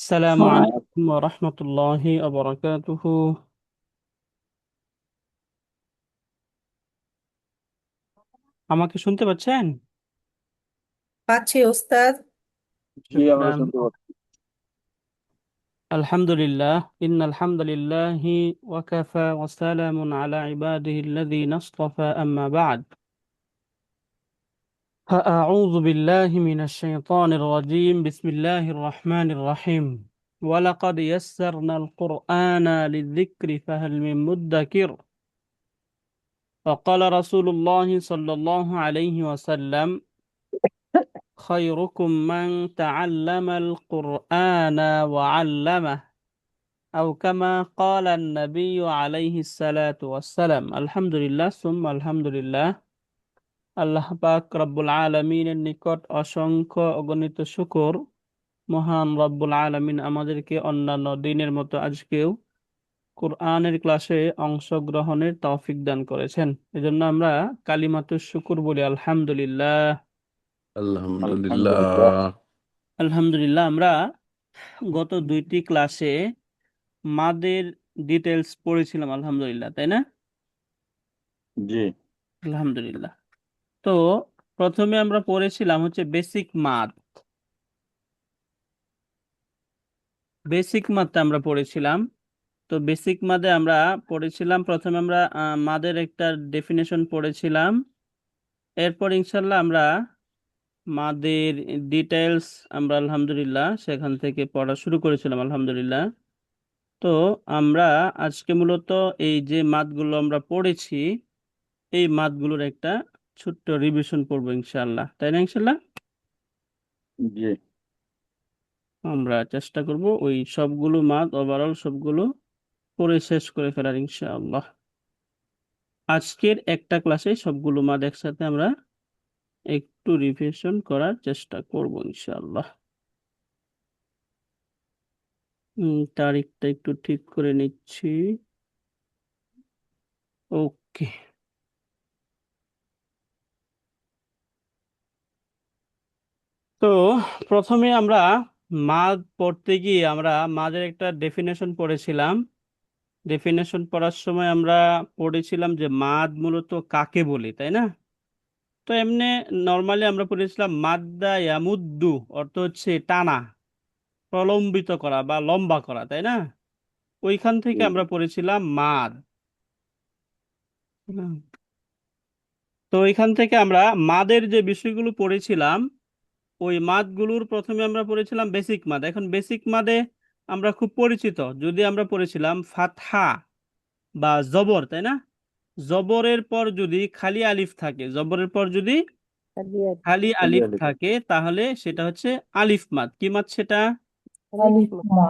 আসসালামু আলাইকুম ওয়া রাহমাতুল্লাহি ওয়া বারাকাতুহু। আমাকে শুনতে পাচ্ছেন? পাচ্ছি ওস্তাদ। জি, আমরা শুকরান। শুনতে পাচ্ছি। আলহামদুলিল্লাহ, ইন্নাল হামদুলিল্লাহি ওয়া কাফা ওয়া সালামুন আলা ইবাদিহিল্লাযীনা ইসতাফা, আম্মা বা'দ। فأعوذ بالله من الشيطان الرجيم، بسم الله الرحمن الرحيم. ولقد يسرنا القرآن للذكر فهل من مدكر. وقال رسول الله صلى الله عليه وسلم: خيركم من تعلم القرآن وعلمه، أو كما قال النبي عليه الصلاة والسلام. الحمد لله ثم الحمد لله। আল্লাহ পাক রব্বুল আলামিনের নিকট অসংখ্য অগণিত শুকর। মহান রব্বুল আলামিন আমাদেরকে অন্যান্য দিনের মতো আজকেও কোরআনের ক্লাসে অংশগ্রহণের তৌফিক দান করেছেন। এজন্য আমরা কালিমাতুশ শুকর বলি আলহামদুলিল্লাহ। আলহামদুলিল্লাহ। আলহামদুলিল্লাহ। আলহামদুলিল্লাহ। আমরা গত দুইটি ক্লাসে মাদের ডিটেলস পড়েছিলাম আলহামদুলিল্লাহ, তাই না? জি। আলহামদুলিল্লাহ। তো প্রথমে আমরা পড়েছিলাম হচ্ছে বেসিক মাদ। বেসিক মাদটা আমরা পড়েছিলাম। তো বেসিক মাদে আমরা পড়েছিলাম, প্রথমে আমরা মাদের একটা ডেফিনেশন পড়েছিলাম। এরপর ইনশাল্লাহ আমরা মাদের ডিটেলস আমরা আলহামদুলিল্লাহ সেখান থেকে পড়া শুরু করেছিলাম আলহামদুলিল্লাহ। তো আমরা আজকে মূলত এই যে মাদগুলো আমরা পড়েছি, এই মাদগুলোর একটা ছোট্ট রিভিশন পড়বো ইনশাআল্লাহ, তাই না? ইনশাআল্লাহ জি। আমরা চেষ্টা করব ওই সবগুলো মাদ ওভারঅল সবগুলো পড়ে শেষ করে ফেলার ইনশাআল্লাহ। আজকের একটা ক্লাসে সবগুলো মাদ একসাথে আমরা একটু রিভিশন করার চেষ্টা করব ইনশাআল্লাহ। তারিখটা একটু ঠিক করে নিচ্ছি। ওকে। তো প্রথমে আমরা মাদ পড়তে গিয়ে আমরা মাদের একটা ডেফিনেশন পড়েছিলাম। ডেফিনেশন পড়ার সময় আমরা পড়েছিলাম যে মাদ মূলত কাকে বলি, তাই না? তো এমনি নর্মালি আমরা পড়েছিলাম মাদ্দা ইয়ামুদ্দু অর্থ হচ্ছে টানা, প্রলম্বিত করা বা লম্বা করা, তাই না? ওইখান থেকে জি। আমরা পড়েছিলাম মাদ। হুম। তো ওইখান থেকে আমরা মাদের যে বিষয়গুলো পড়েছিলাম, ওই মাদগুলোর প্রথমে আমরা পড়েছিলাম বেসিক মাদ। এখন বেসিক মাদে আমরা খুব পরিচিত, যদি আমরা পড়েছিলাম ফাতহা বা জবর, তাই না? জবরের পর যদি খালি আলিফ থাকে, জবরের পর যদি খালি খালি আলিফ আলি। থাকে, তাহলে সেটা হচ্ছে আলিফ মাদ। কি মাদ সেটা? আলিফ মা।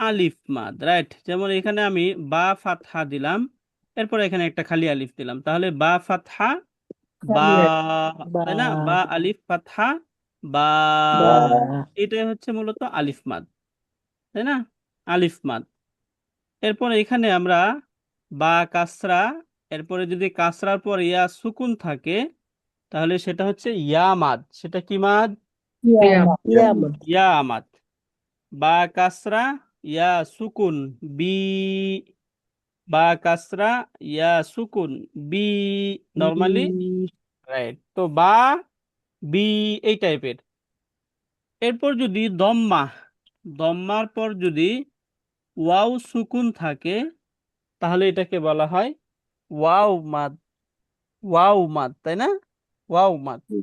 আলিফ মাদ, রাইট। যেমন এখানে আমি বা ফাতহা দিলাম, এরপর এখানে একটা খালি আলিফ দিলাম, তাহলে বা ফাতহা বা, খালি বা তাই না? বা আলিফ ফাতহা বা, বা এটাই হচ্ছে মূলত আলিফ মাদ, তাই না? আলিফ মাদ। এরপর এখানে আমরা বা কাসরা, এরপরে যদি কাসরার পর ইয়া সুকুন থাকে, তাহলে সেটা হচ্ছে ইয়া মাদ। সেটা কি মাদ? কিয়ামত। ইয়ামা। ইয়া মাদ। বা কাসরা ইয়া সুকুন বি, বা কাসরা ইয়া সুকুন বি, নরমালি, রাইট। তো বা বি এই টাইপের। এরপর যদি দম্মা, দম্মার পর যদি ওয়াও সুকুন থাকে, তাহলে এটাকে বলা হয় ওয়াও মাদ। ওয়াও মাদ, তাই না? ওয়াও মাদ। জি।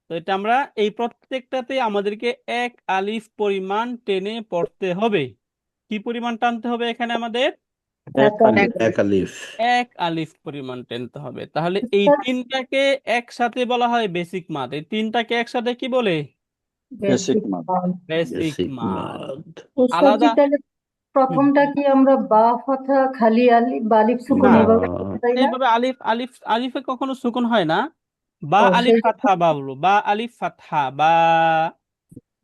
তো এটা আমরা এই প্রত্যেকটাতে আমাদেরকে এক আলিফ পরিমাণ টেনে পড়তে হবে। কি পরিমাণ টানতে হবে এখানে আমাদের? এক আলি। এক আলিফ। এক আলিফ পরিমাণ টেনতে হবে। তাহলে এই তিনটাকে একসাথে বলা হয় বেসিক মাদ। এই তিনটাকে একসাথে কি বলে? বেসিক বেসিক মাদ। মান। Basic basic মাদ। মাদ। উস্তাদজি আলাদা। তাহলে হুম। প্রথমটা কি আমরা বা ফাথা খালি আলিফ বা আলিফ সুকুন না, এভাবে বলতে, তাই না? এইভাবে আলিফ আলিফ আলিফে কখনো সুকুন হয় না। বা ও আলিফ সেই জন্য। ফাতহা বা বলবো, বা আলিফ ফাতহা বা।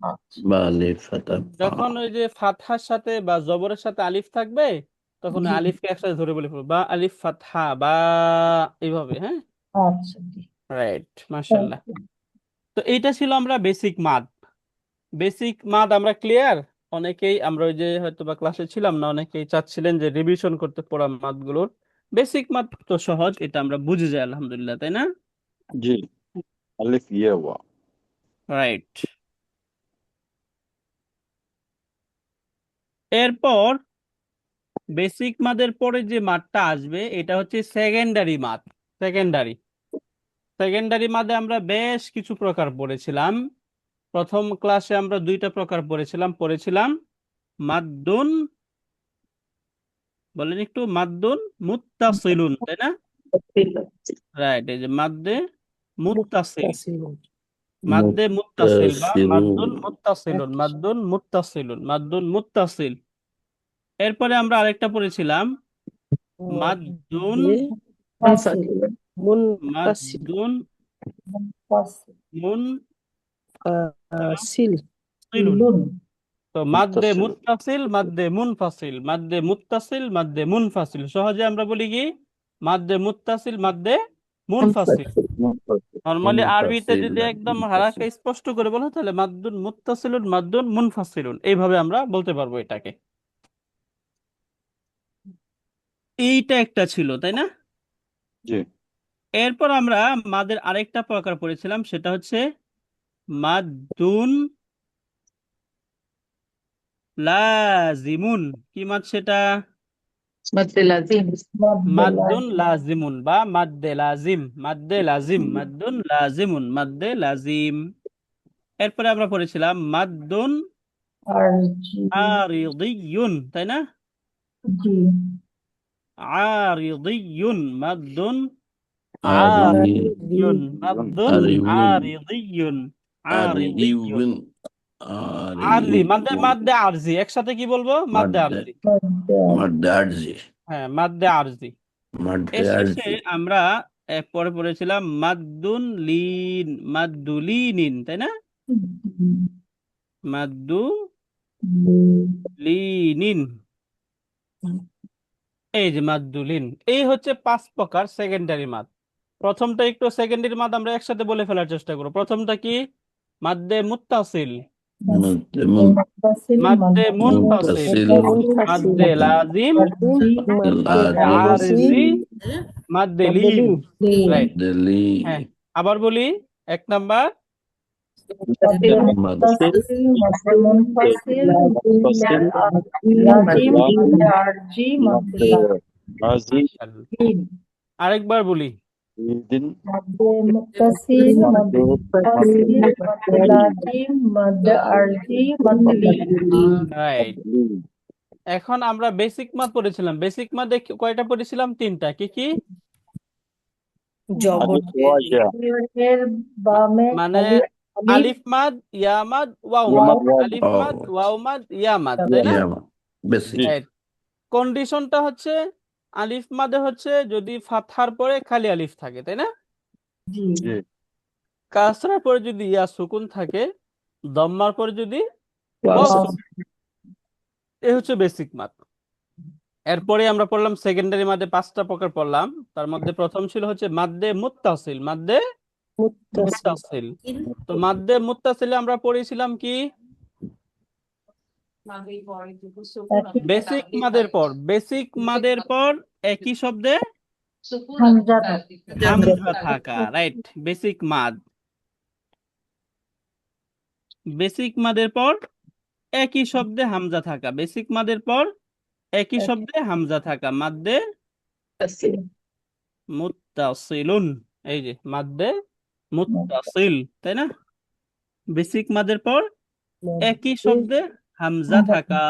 আচ্ছা। বা আলিফ ফাতা বা। যখন ওই যে ফাতহার সাথে বা জবরের সাথে আলিফ থাকবে, তখন ওই জি জি। আলিফকে একসাথে ধরে বলে ফেলবো, বা আলিফ ফাতহা বা, এইভাবে। হ্যাঁ, আচ্ছা জি। রাইট, মাশাআল্লাহ। তো এইটা ছিল আমরা বেসিক মাদ। বেসিক মাদ আমরা ক্লিয়ার। অনেকেই আমরা ওই যে হয়তো বা ক্লাসে ছিলাম না, অনেকেই চাচ্ছিলেন যে রিভিশন করতে পড়া মাথগুলোর। বেসিক মাথ তো সহজ, এটা আমরা বুঝে যাই আলহামদুলিল্লাহ, তাই না? जी अलिफ ये हुआ। রাইট। এরপর বেসিক মাদের পরে যে মাথটা আসবে এটা হচ্ছে সেকেন্ডারি মাথ। সেকেন্ডারি সেকেন্ডারি মাদে আমরা বেশ কিছু প্রকার পড়েছিলাম। প্রথম ক্লাসে আমরা দুইটা প্রকার পড়েছিলাম মাদ্দুন, বলেন একটু, মাদ্দুন মুত্তাসিলুন, তাই না? রাইট, এই যে মাদ্দে মুত্তাসিল, মাদ্দে মুত্তাসিল বা মাদ্দুন मुत्तसिलून মুত্তাসিলুন, মাদ্দুন মুত্তাসিলুন, মাদ্দুন মুত্তাসিল। এরপরে আমরা আরেকটা পড়েছিলাম মাদ্দুন, মুনফাসিল মাদ্দুন মুনফাসিল মুনফাসিলুন। সিলুন তো মাদ্দে मुत्तसिल মুত্তাসিল, মাদ্দে মুনফাসিল, মাদ্দে মুত্তাসিল, মাদ্দে মুনফাসিল। সহজে আমরা বলি কি মাদ্দে মুত্তাসিল, মাদ্দে মুনফাসিল। নরমালি আরবিতে मुत्तसिल যদি একদম হারাকে मुत्तसिल স্পষ্ট করে বলা হয় তাহলে মাদ্দুন মুত্তাসিলুন, মাদ্দুন মুনফাসিলুন, এইভাবে আমরা বলতে পারবো এটাকে। এইটা একটা ছিল, তাই না? जी এরপর আমরা মাদের আরেকটা প্রকার পড়েছিলাম, সেটা হচ্ছে মাদ্দুন লাজিমুন। কি মাদ সেটা? মাদ্দুন লাজিমুন বা মাদ্দে লাজিম, মাদ্দে লাজিম, মাদ্দুন লাজিমুন, মাদ্দে লাজিম। এরপরে আমরা পড়েছিলাম মাদ্দুন আরজি আরিদিয়ুন, তাই না? জি আরিদিয়ুন, মাদ্দুন आरी আরিদিয়ুন, মাদ্দুন आरिवुन আরিদিয়ুন, আরিদিয়ুন। आरिवुन আরজি, आरिवुन মাদ্দে মাদ্দে আরজি, একসাথে কি বলবো? মাদ্দে मड আরজি। मडार्जी হ্যাঁ, মাদ্দে আরজি। এর শেষে मडार्जी আমরা পরে পড়েছিলাম মাদ্দুন লিন, মাদ্দুলিনিন, তাই না? মাদ্দু লিনিন, এই যে মাদ্দুলিন। এই হচ্ছে 5 প্রকার সেকেন্ডারি মাদ। প্রথমটা একটু সেকেন্ডারি মাদ আমরা একসাথে বলে ফেলার চেষ্টা করব। প্রথমটা কি? মাদ্দে মুত্তাসিল, মুনফাসিল মাদ্দে মুনফাসিল, मुत्तसिल মাদ্দে লাজিম, আরজি মাদ্দে लाजिम আরজি, মাদ্দে লিন। রাইট। दली হ্যাঁ, আবার বলি। 1 নাম্বার मुत्तसिल মাদ্দে মুনফাসিল मुत्तसिल লাজিম মাদ্দে আরজি মাদ্দে आजी লাজিম আরেকবার বলি। दिन মাদ্দে মুত্তাসিল মাদ্দে মুনফাসিল মাদ্দে লাজিম মাদ্দে আরজি মাদ্দে লিন রাইট। এখন আমরা বেসিক মাদ পড়েছিলাম। বেসিক মাদে কয়টা পড়েছিলাম? 3টা। কি কি? अलिफ हुआ या এর বামে মানে খালি আলিফ আলিফ মাদ, ইয়া মাদ, ওয়াও ये মাদ। मदवाद আলিফ মাদ, और ওয়াও মাদ, ইয়া মাদ, তাই না? ये बेसिक জি রাইট। কন্ডিশনটা হচ্ছে আলিফ মাদে হচ্ছে যদি ফাতহার পরে খালি আলিফ থাকে, তাই না? জি जी কাসরার পরে যদি ইয়া সুকুন থাকে, দম্মার পরে যদি ওয়াও সুকুন। এই হচ্ছে বেসিক মাদ। এরপরে আমরা পড়লাম সেকেন্ডারি মাদে 5টা প্রকার পড়লাম। তার মধ্যে প্রথম ছিল হচ্ছে মাদ্দে মুত্তাসিল, মাদ্দে মুত্তাসিল। তো মাদ্দে মুত্তাসিলে আমরা পড়েছিলাম কি? বেসিক মাদের পর, বেসিক মাদের পর একই শব্দে হামজা হামজা থাকা। Right, basic মাদ। বেসিক মাদের পর একই শব্দে হামজা থাকা, বেসিক মাদের পর একই শব্দে হামজা থাকা, মাদ্দে মুত্তাসিলুন। এই যে মাদ্দে মুত্তাসিল, তাই না? বেসিক মাদের পর একই শব্দে হামজা থাকা।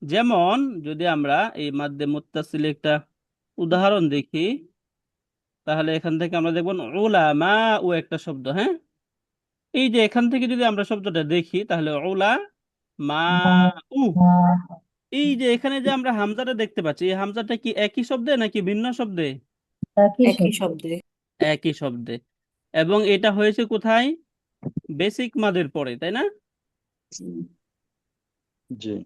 যেমন যদি আমরা এই মাদ্দে মুত্তাসিল একটা উদাহরণ দেখি, তাহলে এখান থেকে আমরা দেখব উলামা ও একটা শব্দ। হ্যাঁ, এই যে এখান থেকে যদি আমরা শব্দটা দেখি তাহলে উলা মা উ, এই যে এখানে যে আমরা হামজাটা দেখতে পাচ্ছি, এই হামজাটা কি একই শব্দে নাকি ভিন্ন শব্দে? একই শব্দ একই শব্দে। এবং এটা হয়েছে কোথায়? বেসিক মাদের পরে, তাই না? जी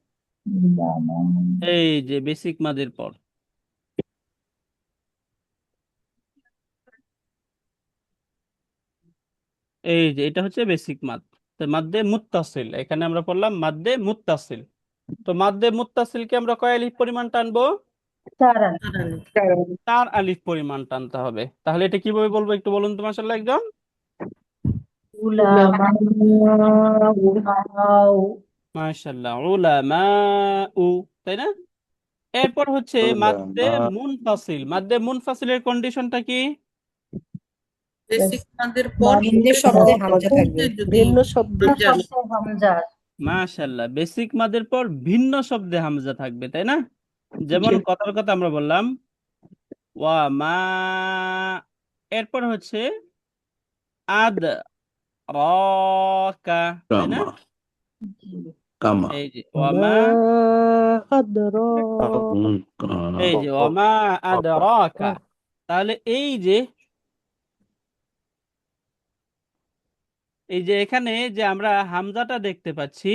এই যে বেসিক মাদের পর। এই যে এটা হচ্ছে বেসিক মাদ। তো মাদ্দে মুত্তাসিল, এখানে আমরা পড়লাম মাদ্দে মুত্তাসিল। তো মাদ্দে মুত্তাসিলকে আমরা কয় আলিফ পরিমাণ টানবো? 4 আলিফ। 4 আলিফ পরিমাণ টানতে হবে। তাহলে এটা কিভাবে বলবো একটু বলুন তো মাশাআল্লাহ একজন। উলামা, উলামাউ। মাশাআল্লাহ, উলামা উ, তাই না? এরপর হচ্ছে মাদ্দে علماء মুনফাসিল। মাদ্দে মুনফাসিলের কন্ডিশনটা কি? বেসিক মাদের পর ভিন্ন শব্দে হামজা থাকবে যদি ভিন্ন শব্দে হামজা শব্দে হামজা। মাশাআল্লাহ, বেসিক মাদের পর ভিন্ন শব্দে হামজা থাকবে, তাই না? যেমন কথার কথা আমরা বললাম ওয়া মা, এরপর হচ্ছে আদ রাকা, তাই না? كما জি। كما এই যে ওয়া মা, এই যে ওয়া মা আদরাকা। তাহলে এই যে এখানে যে আমরা হামজাটা দেখতে পাচ্ছি,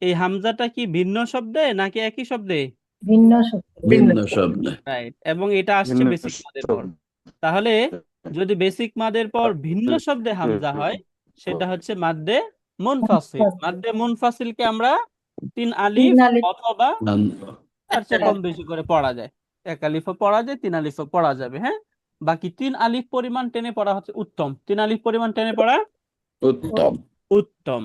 এই হামজাটা কি ভিন্ন শব্দে নাকি একই শব্দে? ভিন্ন শব্দ। ভিন্ন শব্দ রাইট, এবং এটা আসছে ভিন্ন বেসিক মাদের পর। শব্দ তাহলে যদি বেসিক মাদের পর ভিন্ন শব্দে হামজা হয়, সেটা হচ্ছে মাদ্দে মুনফাসিল। মাদ্দে মুনফাসিলকে আমরা 3 আলিফ 3 আলিফ। অথবা তার চেয়ে কম বেশি করে পড়া যায়। 1 আলিফও পড়া যায়, 3 আলিফও পড়া যাবে। হ্যাঁ, বাকি 3 আলিফ পরিমাণ টেনে পড়া হচ্ছে উত্তম। 3 আলিফ পরিমাণ টেনে পড়া উত্তম উত্তম।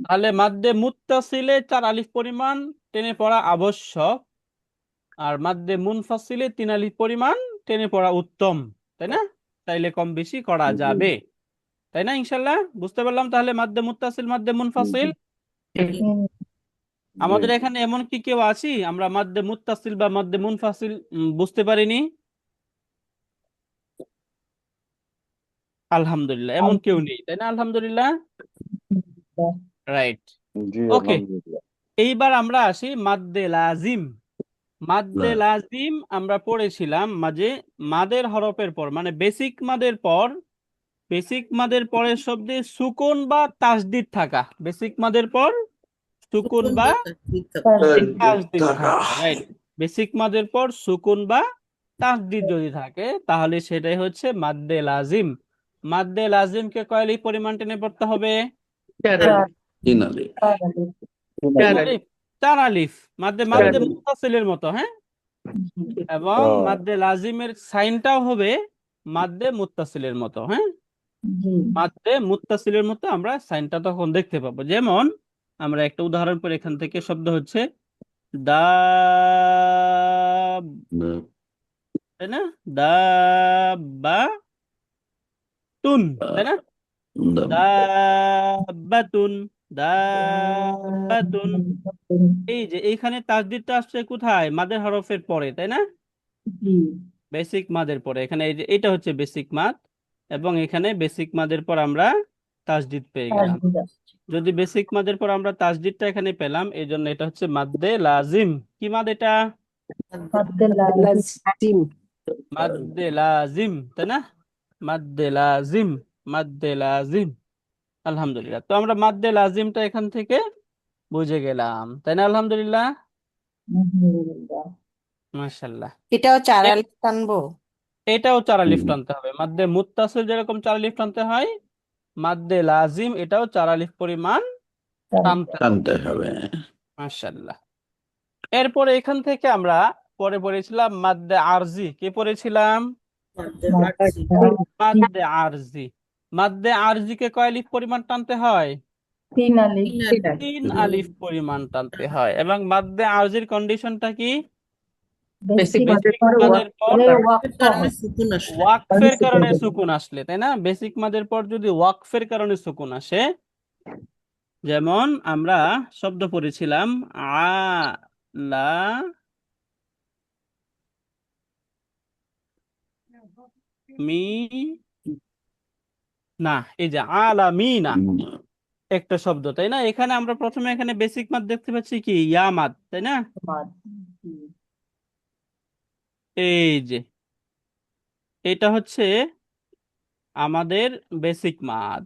তাহলে মাদ্দে মুত্তাসিলে 4 আলিফ পরিমাণ টেনে পড়া আবশ্যক, আর মাদ্দে মুনফাসিলে 3 আলিফ পরিমাণ টেনে পড়া উত্তম, তাই না? তাইলে কম বেশি করা যাবে, তাই না? ইনশাল্লাহ বুঝতে পারলাম তাহলে মাদ্দে মুত্তাসিল মাদ্দে মুনফাসিল। আমাদের এখানে এমন কি কেউ আছি আমরা মাদ্দে মুত্তাসিল বা মাদ্দে মুনফাসিল বুঝতে পারিনি? আলহামদুলিল্লাহ, এমন কেউ নেই, তাই না? আলহামদুলিল্লাহ, রাইট। জি ওকে, আলহামদুলিল্লাহ এইবার আমরা আসি মাদ্দে লাজিম। মাদ্দে লাজিম আমরা পড়েছিলাম মাঝে, মাদের হরফের পর মানে বেসিক মাদের পরের শব্দে সুকুন বা তাসদিদ থাকা। বেসিক মাদের পর সুকুন বা তাসদিদ থাকা, রাইট। বেসিক মাদের পর সুকুন বা তাসদিদ যদি থাকে তাহলে সেটাই হচ্ছে মাদ্দে লাজিম। মাদ্দে লাজিমকে কয় আলিফ পরিমাণ টেনে পড়তে হবে? 3 আলিফ 3 আলিফ, 4 আলিফ। মাদ্দে মুত্তাসিলের মতো, হ্যাঁ। এবং মাদ্দে লাজিমের সাইনটাও হবে মাদ্দে মুত্তাসিলের মতো, হ্যাঁ। জি। মাদ্দে মুত্তাসিলের মতো আমরা সাইনটা তখন দেখতে পাবো। যেমন আমরা একটা উদাহরণ পর এখান থেকে শব্দ হচ্ছে দাব, তাই না? দাব্বা তুন, তাই না? দাব্বাতুন, দাব্বাতুন। এই যে এইখানে তাসদিদটা আসছে কোথায়? মাদের হরফের পরে, তাই না? জি। বেসিক মাদের পরে। এখানে এই যে এটা হচ্ছে বেসিক মাদ, এবং এখানে বেসিক মাদের পর আমরা তাসদিদ পেয়ে গেলাম। তাসদিদ আসছে। যদি বেসিক মাদের পর আমরা তাসদিদটা এখানে পেলাম, এই জন্য এটা হচ্ছে মাদ্দে লাজিম। কি মাদ এটা? মাদ্দে লাজিম। মাদ্দে লাজিম, তাই না? মাদ্দে লাজিম, মাদ্দে লাজিম। আলহামদুলিল্লাহ, তো আমরা মাদ্দে লাজিমটা এখান থেকে বুঝে গেলাম, তাই না? আলহামদুলিল্লাহ, আলহামদুলিল্লাহ। মাশাআল্লাহ। এটাও 4 আলিফ টানবো। এটাও 4 আলিফ টানতে হবে। মাদ্দে মুত্তাসিল যেরকম 4 আলিফ টানতে হয়, মাদ্দে লাজিম এটাও 4 আলিফ পরিমাণ টানতে হবে। টানতে হবে মাশাআল্লাহ। এরপরে এখান থেকে আমরা পরে পড়েছিলাম মাদ্দে আরজি। কি পড়েছিলাম? মাদ্দে আরজি। মাদ্দে আরজিকে কয় আলিফ পরিমাণ টানতে হয়? 3 আলিফ। 3 আলিফ পরিমাণ টানতে হয়। এবং মাদ্দে আরজির কন্ডিশনটা কি? বেসিক বেসিক মাদের পর ওয়াকফের কারণে সুকুন আসলে, তাই না? বেসিক মাদের পর যদি ওয়াকফের কারণে সুকুন আসে, যেমন আমরা শব্দ পড়েছিলাম আলা মি না, এই যে আলামিনা একটা শব্দ, তাই না? এখানে আমরা প্রথমে এখানে বেসিক মাদ দেখতে পাচ্ছি কি? ইয়া মাদ, তাই না? জি। এই যে এটা হচ্ছে আমাদের বেসিক মাদ।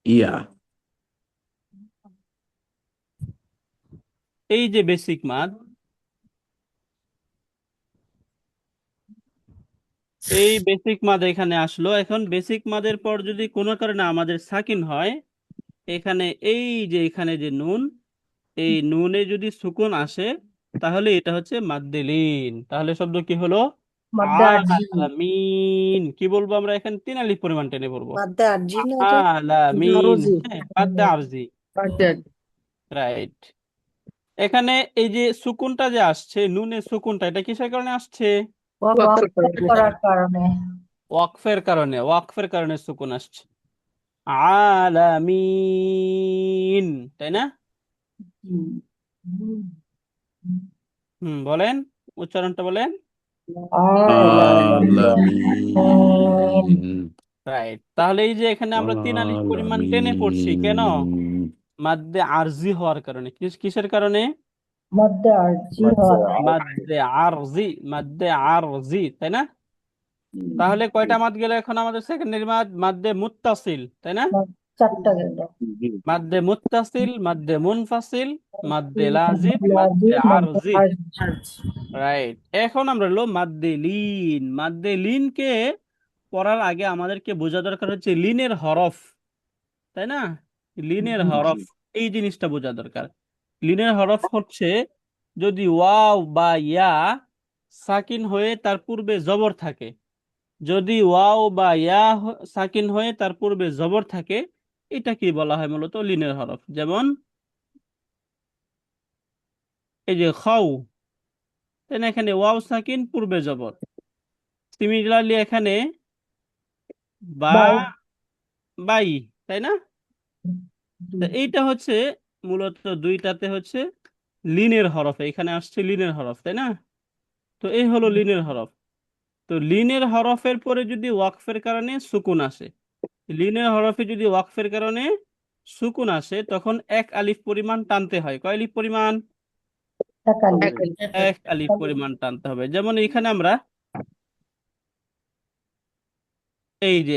ইয়া এই যে বেসিক মাদ, এই বেসিক মাদ এখানে আসলো। এখন বেসিক মাদের পর যদি কোনো কারণে আমাদের সাকিন হয়, এখানে এখানে যে নুন, এই নুনে যদি সুকুন আসে তাহলে এটা হচ্ছে মাদ্দে লিন। তাহলে শব্দ কি হলো? মধ্যে আরজি। আলামিন। কি বলবো আমরা এখানে? 3 আলিফ পরিমাণ টেনে বলবো। মাদ্দে আরজি না এটা? আলামিন। আরজি। হ্যাঁ, মাদ্দে আরজি। বাদ রাইট। এখানে এই যে সুকুনটা যে আসছে, নুনে সুকুনটা, এটা কিসের কারণে আসছে? ওয়াকফ করার কারণে। ওয়াকফের কারণে সুকুন আসছে। আলামিন, তাই না? বলেন, উচ্চারণটা বলেন। আলামিন। রাইট। তাহলে এই যে এখানে আমরা 3 আলিফ পরিমাণ টেনে পড়ছি কেন? আলামিন। মাদ্দে আরজি হওয়ার কারণে। কিসের কারণে? মধ্যে আরজি হওয়ার মাদ্দে আরজি, তাই না? তাহলে কয়টা মাদ গেল এখন আমাদের? সেকেন্ডারি মাদ, মাদ্দে মুত্তাসিল, তাই না? চারটা গেল। মাদ্দে মুত্তাসিল, মাদ্দে মুনফাসিল, মাদ্দে লাজিম, মাদ্দে লাজিম, মধ্যে আরজি। আরজি। রাইট। এখন আমরা হলো মাদ্দে লিন। মাদ্দে লিনকে পড়ার আগে আমাদেরকে বোঝা দরকার হচ্ছে লিনের হরফ, তাই না? লিনের হরফ, এই জিনিসটা বোঝা দরকার। লিনের হরফ হচ্ছে যদি ওয়াও বা ইয়া সাকিন হয়ে তার পূর্বে জবর থাকে, যদি ওয়াও বা ইয়া সাকিন হয়ে তার পূর্বে জবর থাকে, এটা কি বলা হয়? মূলত লিনের হরফ। যেমন এই যে খাও, তাই না? এখানে ওয়াও সাকিন, পূর্বে জবর। সিমিলারলি এখানে বা, বাই। বাই, তাই না? তো এইটা হচ্ছে মূলত দুইটাতে হচ্ছে লিনের হরফ, এখানে আসছে লিনের হরফ, তাই না? তো এই হলো লিনের হরফ। তো লিনের হরফের পরে যদি ওয়াকফের কারণে সুকুন আসে, লিনের হরফে যদি ওয়াকফের কারণে সুকুন আসে, তখন 1 আলিফ পরিমাণ টানতে হয়। কয় আলিফ পরিমাণ? একালি। 1 আলিফ পরিমাণ টানতে হবে। যেমন এখানে আমরা এই যে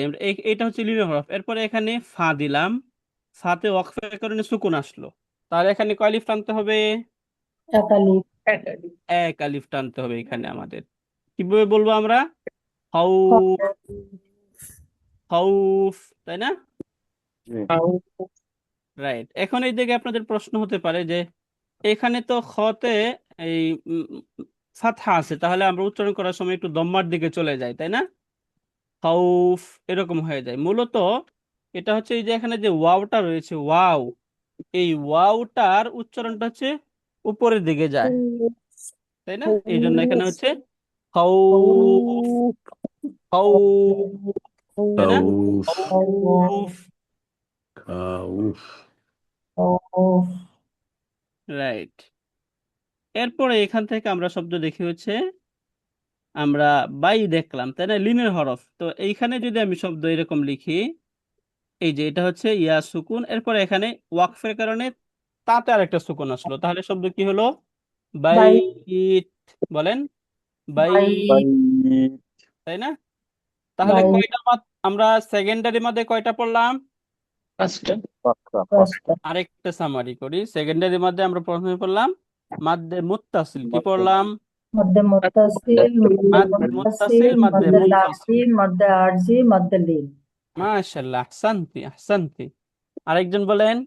এইটা হচ্ছে লিনের হরফ, এরপরে এখানে ফা দিলাম, ফাতে ওয়াকফের কারণে সুকুন আসলো, তাহলে এখানে কয় আলিফ টানতে হবে? একালি। 1 আলিফ টানতে হবে এখানে আমাদের। কিভাবে বলবো আমরা? হাউ, হাউফ, তাই না? রাইট। এখন এই দিকে আপনাদের প্রশ্ন হতে পারে যে এখানে তো খতে এই ফাতহা আছে, তাহলে আমরা উচ্চারণ করার সময় একটু দম্মার দিকে চলে যাই, তাই না? খাউফ, এরকম হয়ে যায়। মূলত এটা হচ্ছে এই যে এখানে যে ওয়াওটা রয়েছে, ওয়াও, এই ওয়াওটার উচ্চারণটা হচ্ছে উপরের দিকে যায়, তাই না? এই জন্য এখানে হচ্ছে খাউফ, খাউফ, তাই না? খাউফ। খাউফ। খাউফ। রাইট। এরপরে এখান থেকে আমরা শব্দ দেখি হচ্ছে আমরা বাই দেখলাম, তাই না? লিনের হরফ। তো এইখানে যদি আমি শব্দ এরকম লিখি, এই যে এটা হচ্ছে ইয়া সুকুন, এরপরে এখানে ওয়াকফের কারণে তাতে আরেকটা সুকুন আসলো, তাহলে শব্দ কি হলো? বাই। বাইত। বলেন, বাই। বাইত, তাই না? তাহলে বাই। কয়টা মাদ আমরা সেকেন্ডারি মাদে কয়টা পড়লাম? পাঁচটা। আরেকটা সামারি করি। সেকেন্ডারি মাদে আমরা প্রথমে পড়লাম মাদ্দে মুত্তাসিল। কি পড়লাম? মধ্যে মুত্তাসিল, মাদ্দে মুত্তাসিল, মাদ্দে মধ্যে মুনফাসিল। লাজিম, মধ্যে আরজি, মধ্যে লিন। মাশাআল্লাহ, আহসানতি, আহসানতি। আরেকজন বলেন।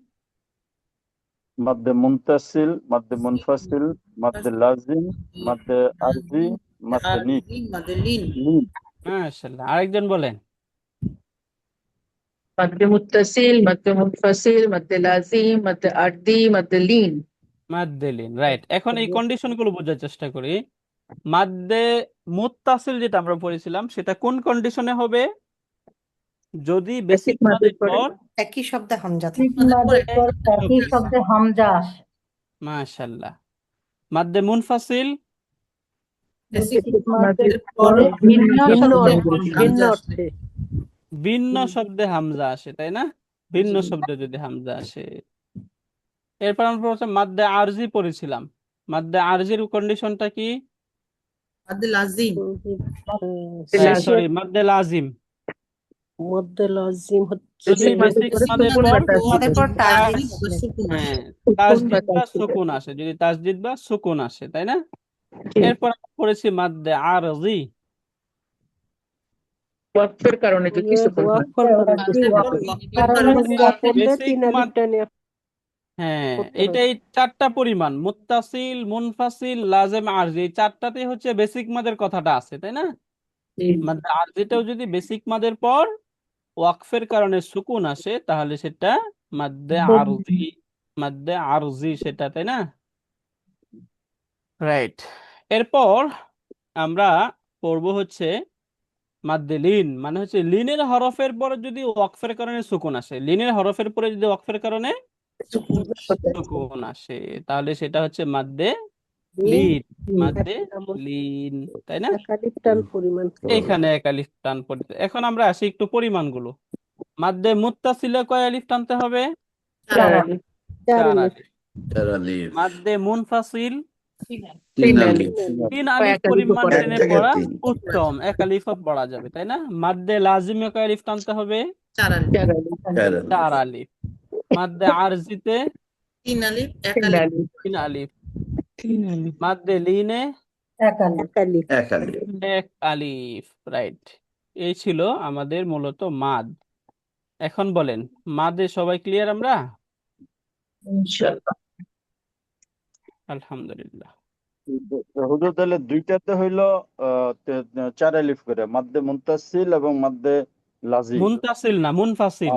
مد منتصل مد منفصل مد لازم مد عرضي مد لين মাশাআল্লাহ, আরেকজন বলেন। मध्य मुत्तसिल मध्य मुनफसिल मध्य लाजिम मध्य अर्दी मध्य लीन। মাদ্দে লিন। রাইট। এখন এই কন্ডিশন গুলো বোঝার চেষ্টা করি। মাদ্দে মুত্তাসিল যেটা আমরা পড়েছিলাম, সেটা কোন কন্ডিশনে হবে? যদি বেসিক মাদের পর একই শব্দে হামজা থাকে। ঠিক মাদের পর একই শব্দে হামজা আসে। মাশাআল্লাহ। মাদ্দে মুনফাসিল ঠিক মাদের পরে ভিন্ন শব্দে হামজা আসে। ভিন্ন শব্দে হামজা আসে, তাই না? ভিন্ন শব্দে যদি হামজা আসে। এরপর আমরা পড়েছিলাম মাদ্দে আরজি পড়েছিলাম। মাদ্দে আরজির কন্ডিশনটা কি? মাদ্দে লাজিম। সরি, মাদ্দে লাজিম। মধ্যে লাজিম হচ্ছে যদি বেসিক মাদের পর মাদের পর তাজদীদ হ্যাঁ, তাসদীদ বা সুকুন আসে, যদি তাসদীদ বা সুকুন আসে, তাই না? এরপর আমরা পড়েছি মাদ্দে আরজি। ওয়াকফের কারণে যদি সুকুন হয়। ওয়াকফের কারণে ওয়াকফি সুকুন হয়। ওয়াকফির কারণে হামজা পড়লে বেসিক 3 আলিফটা নিয়ে হ্যাঁ, পড়তে হয়। এটাই চারটা পরিমাণ, মুত্তাসিল, মুনফাসিল, লাজেম, আরজি। এই চারটাতেই হচ্ছে বেসিক মাদের কথাটা আছে, তাই না? জি মাদ্দে আরজিটাও যদি বেসিক মাদের পর ওয়াকফের কারণে সুকুন আসে তাহলে সেটা মাদ্দে আরজি, মাদ্দে আরজি সেটা, তাই না? রাইট। এরপর আমরা পড়বো হচ্ছে মাদ্দে লিন, মানে হচ্ছে লিনের হরফের পরে যদি ওয়াকফের কারণে সুকুন আসে, লিনের হরফের পরে যদি ওয়াকফের কারণে সুকুন আসে। সুকুন আসে তাহলে সেটা হচ্ছে মাদ্দে লিন, মাদ্দে লিন, তাই না? এক আলিফ টান পরিমাণ এইখানে এক আলিফ টান পড়তে। এখন আমরা আসি একটু পরিমাণগুলো। মাদ্দে মুত্তাসিলে কয় আলিফ টানতে হবে? 4 আলিফ। 4 4 আলিফ আলিফ। চার আলিফ, মাদ্দে মুনফাসিল 3 3 আলিফ, আলিফ। 3 বা আলিফ 1 আলিফও পরিমাণ পড়া টেনে যায়। পড়া উত্তম, এক আলিফও পড়া যাবে, তাই না? মাদ্দে লাজিমে কয় আলিফ টানতে হবে? 4 আলিফ। 4 আলিফ। মাদ্দে আরজিতে 3 আলিফ। 3 আলিফ। 3 আলিফ। মাদ্দে লিনে এক আলিফ। এক আলিফ 1 আলিফ। 1 আলিফ। রাইট। এই ছিল আমাদের মূলত মাদ। এখন বলেন, মাদে সবাই ক্লিয়ার আমরা? ইনশাআল্লাহ। আলহামদুলিল্লাহ। হুজুর তাহলে দুইটাতে হইলো 4 আলিফ করে, মাদ্দে মুনতাসিল এবং মাদ্দে লাজিম। মুনতাসিল না, মুনফাসিল।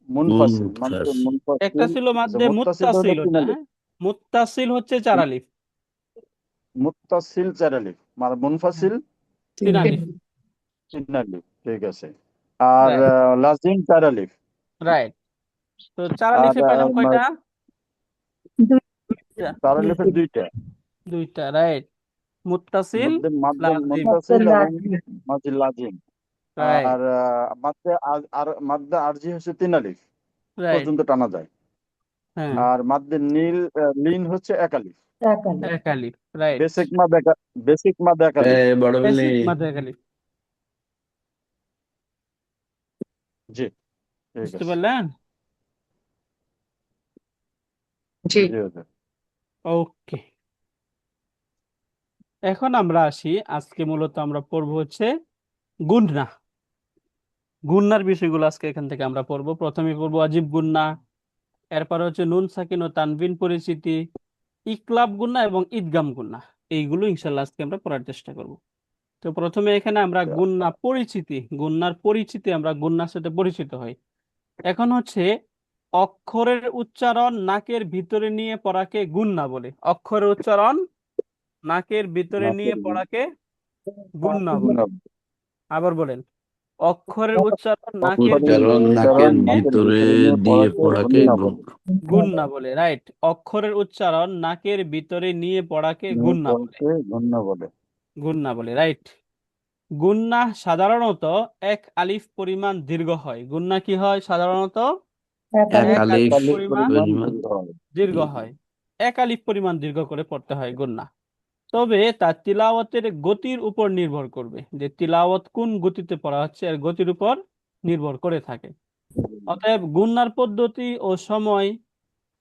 মুনফাসিল, মাদ্দে মুনফাসিল, একটা মুনফাসিল। ছিল আচ্ছা, মাদ্দে মুত্তাসিল হইলো মুত্তাসিল, 3 ওটা আলিফ। হ্যাঁ, মুত্তাসিল হচ্ছে 4 আলিফ। মুত্তাসিল 4 আলিফ, মানে মুনফাসিল 3 আলিফ। 3 আলিফ, ঠিক আছে। আর রাইট, লাজিম 4 আলিফ। রাইট। তো 4 আর আলিফে পাইলাম কয়টা? 4 আলিফের দুইটা, দুইটা। রাইট। মুত্তাসিল, মাদ্দে মাদ্দে লাজিম। মুনতাসিল এবং লাজিম। মাদ্দে লাজিম। রাইট, আর মাদ্দে আরজি হচ্ছে 3 আলিফ রাইট। পর্যন্ত টানা যায়। হ্যাঁ, আর মাদ্দে লিন হচ্ছে 1 আলিফ। এক আলিফ। 1 আলিফ। রাইট। বেসিক মাদ 1 আলিফ। বড় বিল্লি, বেসিক মাদ্দে 1 আলিফ। জি, ঠিক বুঝতে আছে। পারলেন? জি জি হুজুর। ওকে। এখন আমরা আসি, আজকে মূলত আমরা পড়বো হচ্ছে গুণনা। গুণনার বিষয়গুলো আজকে এখান থেকে আমরা পড়বো। প্রথমে পড়বো ওয়াজিব গুণনা, এরপর হচ্ছে নুন সাকিন ও তানবিন পরিচিতি, ইকলাব গুণনা এবং ঈদগাম গুণনা। এইগুলো ইনশাল্লাহ আজকে আমরা পড়ার চেষ্টা করব। তো প্রথমে এখানে আমরা গুণনা পরিচিতি, গুণনার পরিচিতি, আমরা গুণনার সাথে পরিচিত হই। এখন হচ্ছে অক্ষরের উচ্চারণ নাকের ভিতরে নিয়ে পড়াকে গুণনা বলে। অক্ষরের উচ্চারণ নাকের ভিতরে নিয়ে পড়াকে গুণনা বলে। আবার বলেন, অক্ষরের উচ্চারণ নাকের উচ্চারণ নাকের ভিতরে দিয়ে পড়াকে গুণনা বলে। রাইট। অক্ষরের উচ্চারণ নাকের ভিতরে নিয়ে পড়াকে গুণনা বলে। গুণনা বলে, রাইট। গুণনা সাধারণত 1 আলিফ পরিমাণ দীর্ঘ হয়। গুণনা কি হয় সাধারণত? এক 1 আলিফ। আলিফ পরিমাণ পরিমাণ দীর্ঘ হয়। 1 আলিফ পরিমাণ দীর্ঘ করে পড়তে হয় গুণনা। তবে তার তিলাওয়াতের গতির উপর নির্ভর করবে, যে তিলাওয়াত কোন গতিতে পড়া হচ্ছে এর গতির উপর নির্ভর করে থাকে। অতএব গুণনার পদ্ধতি ও সময়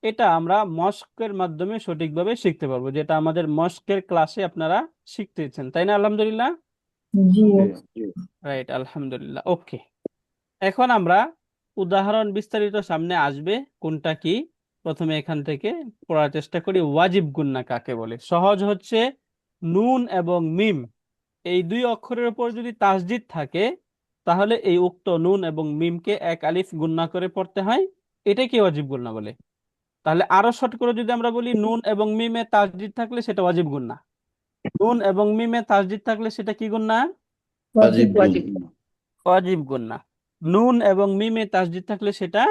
এটা আমরা মস্কের মাধ্যমে সঠিকভাবে শিখতে পারবো, যেটা আমাদের মস্কের ক্লাসে আপনারা শিখতেছেন, তাই না? আলহামদুলিল্লাহ। জি রাইট, আলহামদুলিল্লাহ। ওকে। এখন আমরা উদাহরণ বিস্তারিত সামনে আসবে কোনটা কি, প্রথমে এখান থেকে পড়ার চেষ্টা করি। ওয়াজিব গুণনা কাকে বলে? সহজ হচ্ছে, নুন এবং মিম এই 2 অক্ষরের উপর যদি তাসদিদ থাকে তাহলে এই উক্ত নুন এবং মিমকে 1 আলিফ গুণনা করে পড়তে হয়। এটাকে ওয়াজিব গুণনা বলে। তাহলে আরো শর্ট করে যদি আমরা বলি, নুন এবং মিমে তাসদিদ থাকলে সেটা ওয়াজিব গুণনা। নুন এবং মিমে তাসদিদ থাকলে সেটা কি গুণনা? ওয়াজিব ওয়াজিব। ওয়াজিব গুণনা। নুন এবং মিমে তাসদিদ থাকলে সেটা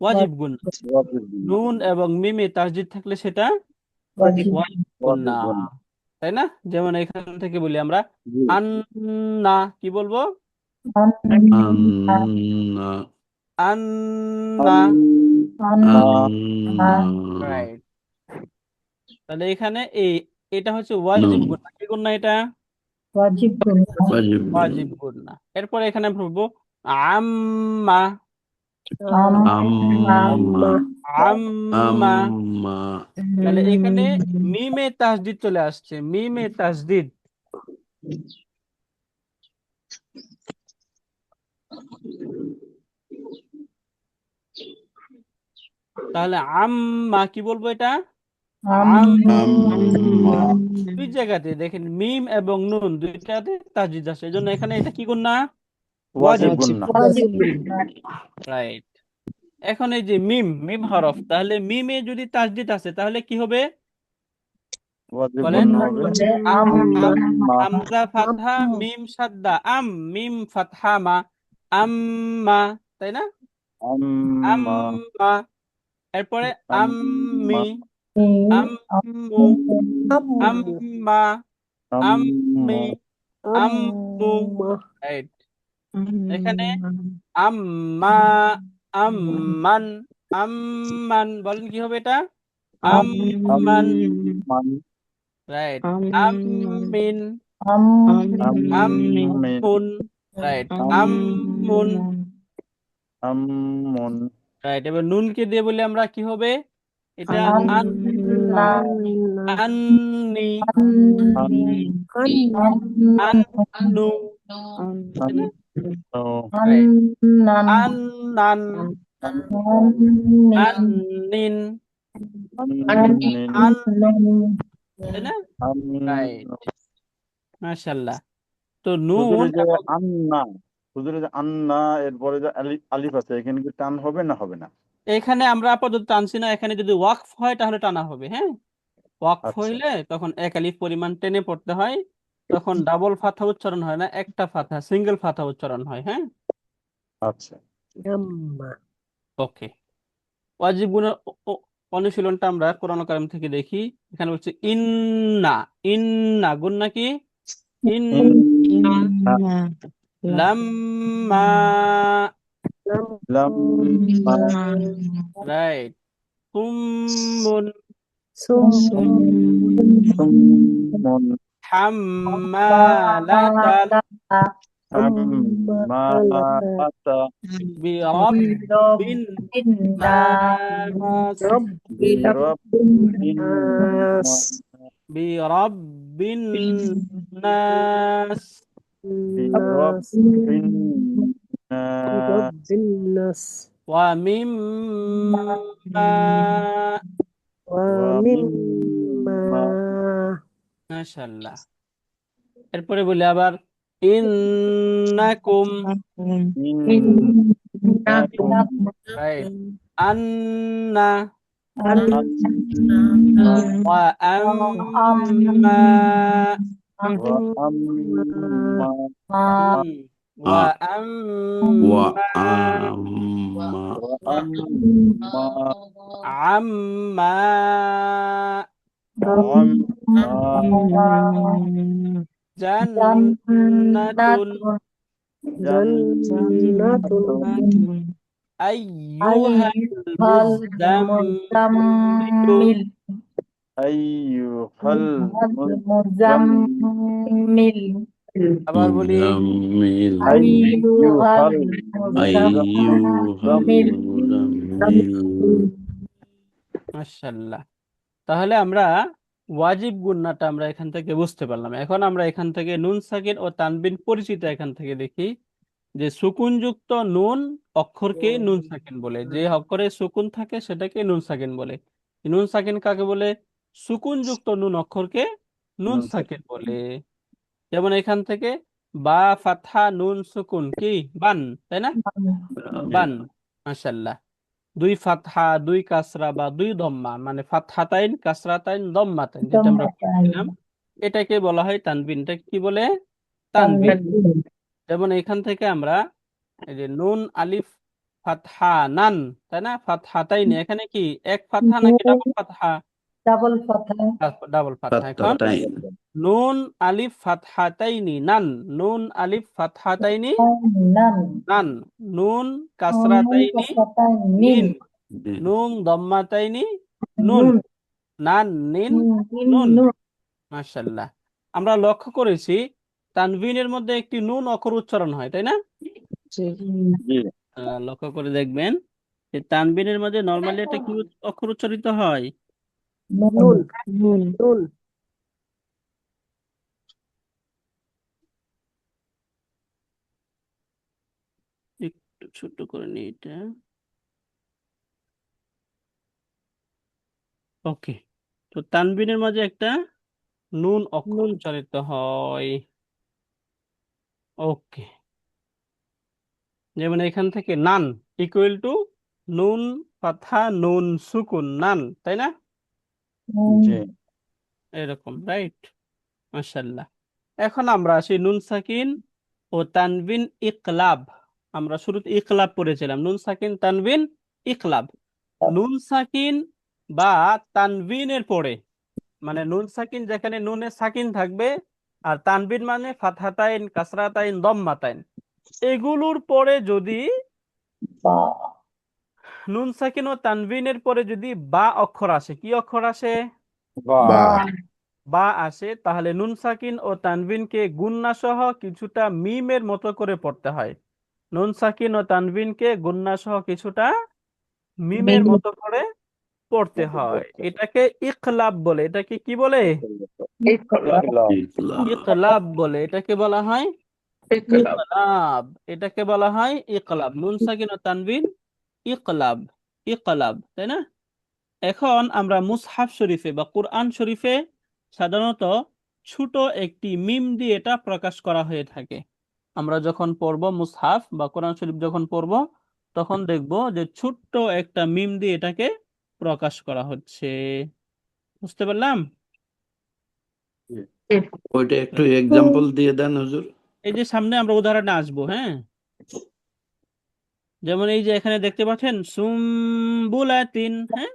ওয়াজিব গুণনা। নুন এবং মিমে তাসদিদ থাকলে সেটা ওয়াজিব। ওয়াজিব গুণনা, তাই না? যেমন এখান থেকে বলি আমরা আন্না, কি বলবো? আন্না, আন্না। আন্না, রাইট। তাহলে এখানে এটা হচ্ছে ওয়াজিব নুন, গুণনা। কি গুণনা এটা? ওয়াজিব গুণনা। ওয়াজিব ওয়াজিব গুণনা। এরপর এখানে আমরা বলবো আম্মা, আম্মা, আম্মা। আম্মা, তাহলে এখানে মিমে তাসদিদ চলে আসছে, মিমে তাসদিদ। তাহলে আম্মা কি বলবো এটা? আম আম্মা দুই জায়গাতে দেখেন মিম এবং নুন দুইটাতে তাসদিদ আছে, এই জন্য এখানে এটা কি গুন্না? ওয়াজিব ওয়াজিব। গুন্না। ওয়াজিব রাইট। এখন এই যে মিম মিম হরফ, তাহলে মিমে যদি তাসদিদ আছে তাহলে কি হবে ওয়াজিব বলেন? গুন্না হবে আম আম্মা। হামজা ফাতহা মিম সাদ্দা আম মিম ফাতহা মা আম্মা, তাই না? আম্মা আম্মা। এরপরে আম্মি আম্মা আম্মু আম্মা আম্মি আম্মু। রাইট। এখানে আম্মা আম্মান আম্মান, বলেন কি হবে এটা? আম্মান। মান রাইট। আমিন আম আমিন আমুন। রাইট। আমুন। আমুন রাইট। এবার নুনকে দিয়ে বলি আমরা কি হবে এটা? আন্না আন্নি আন্নু, তাই না? রাইট। আন্নান আন্নান আন্নিন আন্নিন আন্নিন আন্নুন তাই না? আন্নিন। রাইট। মাশাআল্লাহ। তো হুজুর নুন এই যে এবং আন্না, হুজুর এই যে আন্না এরপরে যে আলিফ আছে, এখানে কি টান হবে না হবে না? এখানে আমরা আপাতত টানছি না, এখানে যদি ওয়াকফ হয় তাহলে টানা হবে। হ্যাঁ, ওয়াকফ আচ্ছা হইলে তখন এক আলিফ পরিমাণ টেনে পড়তে হয়, তখন ডাবল ফাথা উচ্চারণ হয় না, একটা ফাথা সিঙ্গেল ফাথা উচ্চারণ হয়। হ্যাঁ, আচ্ছা। ওকে। ওয়াজিব গুণের অনুশীলনটা আমরা কোরআন কারিম থেকে দেখি। এখানে বলছে ইন্না, ইন্না গুণনা কি? ইন্না লাম্মা। লাম্মা রাইট। সুম্মুন সুম্মুন হাম্মালাতান হাম্মালাতা বিরাব্বিন নাস বিরাব্বিন বিরাব্বিন নাস বিরাব্বিন নাস ওয়া মিম্মা। ওয়া মিম্মা মাশাআল্লাহ। এরপরে বলি আবার ইন্নাকুম। ইন্নাকুম রাইট। আন্না আন্না ওয়া আম্মা ওয়া আম্মা ওয়া ওয়া আম্মা আম্মা ওয়া আম্মা আম্মা আম্মা জান্নাতুন জান্নাতুন আইয়ুহাল মুযাম্মিলু। মুজাম্মিল আইয়ুহাল মুজাম্মিল আবার বলি মুজাম্মিল আইয়ুহাল আইয়ুহাল মুজাম্মিল মুজাম্মিল। মাশাআল্লাহ। তাহলে আমরা ওয়াজিব গুন্নাটা আমরা এখান থেকে বুঝতে পারলাম। এখন আমরা এখান থেকে নুন সাকিন ও তানবিন পরিচিত এখান থেকে দেখি যে সুকুনযুক্ত নুন অক্ষরকে নুন সাকিন বলে, যে অক্ষরে সুকুন থাকে সেটাকে নুন সাকিন বলে। নুন সাকিন কাকে বলে? সুকুনযুক্ত নুন অক্ষরকে নুন সাকিন বলে। যেমন এখান থেকে বা ফাতহা নুন সুকুন কি বান, তাই না? বান। মাশাআল্লাহ। দুই ফাতহা দুই কাসরা বা দুই দম্মা, মানে ফাতহাতাইন কাসরাতাইন দম্মাতাইন, যেটা আমরা পড়ছিলাম, এটাকে বলা হয় তানবিন। এটা কি বলে? তানবিন। যেমন এখান থেকে আমরা এই যে নুন আলিফ ফাতহা নান, তাই না? ফাতহাতাইন, এখানে কি এক ফাতহা নাকি ডাবল ফাতহা? ডাবল ফাথা ডাবল ফাতহা। এখন ফাতহাতাইন নুন আলিফ ফাতহাতাইনি নান, নুন আলিফ ফাতহাতাইনি নান নান, নুন নুন কাসরাতাইনি কাসরাতাইন নিন, নিন নুন দম্মাতাইনি নুন, নুন নান নিন নিন নুন। নুন মাশাআল্লাহ। আমরা লক্ষ্য করেছি তানভিনের মধ্যে একটি নুন অক্ষর উচ্চারণ হয়, তাই না? জি লক্ষ্য করে দেখবেন যে তানবিনের মধ্যে নরমালি একটা কি অক্ষর উচ্চারিত হয়? নুন ছোট করে নিই এটা। ওকে, তো তানবিনের মাঝে একটা নুন অক্ষর নুন উচ্চারিত হয়। ওকে, যেমন এখান থেকে নান ইকুয়াল টু নুন ফাথা নুন সুকুন নান, তাই না? জি। এরকম, রাইট? মাশাআল্লাহ। এখন আমরা আসি নুন সাকিন ও তানবিন ইকলাব। আমরা শুরুতে ইকলাব পড়েছিলাম, নুন সাকিন তানবিন ইকলাব। নুন সাকিন বা তানবিনের পরে, মানে নুন সাকিন যেখানে নুনে সাকিন থাকবে, আর তানবিন মানে ফাতহাতাইন কাসরাতাইন দম্মাতাইন, এগুলোর পরে যদি বা নুন সাকিন ও তানবিনের পরে যদি বা অক্ষর আসে, কি অক্ষর আসে? বা বা বা আসে, তাহলে নুন সাকিন ও তানবিনকে গুন্না সহ কিছুটা মিমের মতো করে পড়তে হয়। নুন সাকিন ও তানবিনকে গুন্না সহ কিছুটা মিমের মতো করে পড়তে হয়। এটাকে ইকলাব বলে। এটাকে কি বলে? ইকলাব। ইকলাব ইকলাব বলে। এটাকে বলা হয় ইকলাব। ইকলাব। এটাকে বলা হয় ইকলাব। নুন সাকিন ও তানবিন ইকলাব, ইকলাব, তাই না? এখন আমরা মুসহাফ শরীফে বা কুরআন শরীফে সাধারণত ছোট একটি মিম দিয়ে এটা প্রকাশ করা হয়ে থাকে। আমরা যখন পড়ব মুসহাফ বা কোরআন শরীফ যখন পড়ব, তখন দেখব যে ছোট্ট একটা মিম দিয়ে এটাকে প্রকাশ করা হচ্ছে। বুঝতে পারলাম? ওইটা একটু এক্সাম্পল দিয়ে দেন হুজুর। এই যে সামনে আমরা উদাহরণে আসবো, হ্যাঁ? যেমন এই যে এখানে দেখতে পাচ্ছেন সুম্বুলাতিন, হ্যাঁ?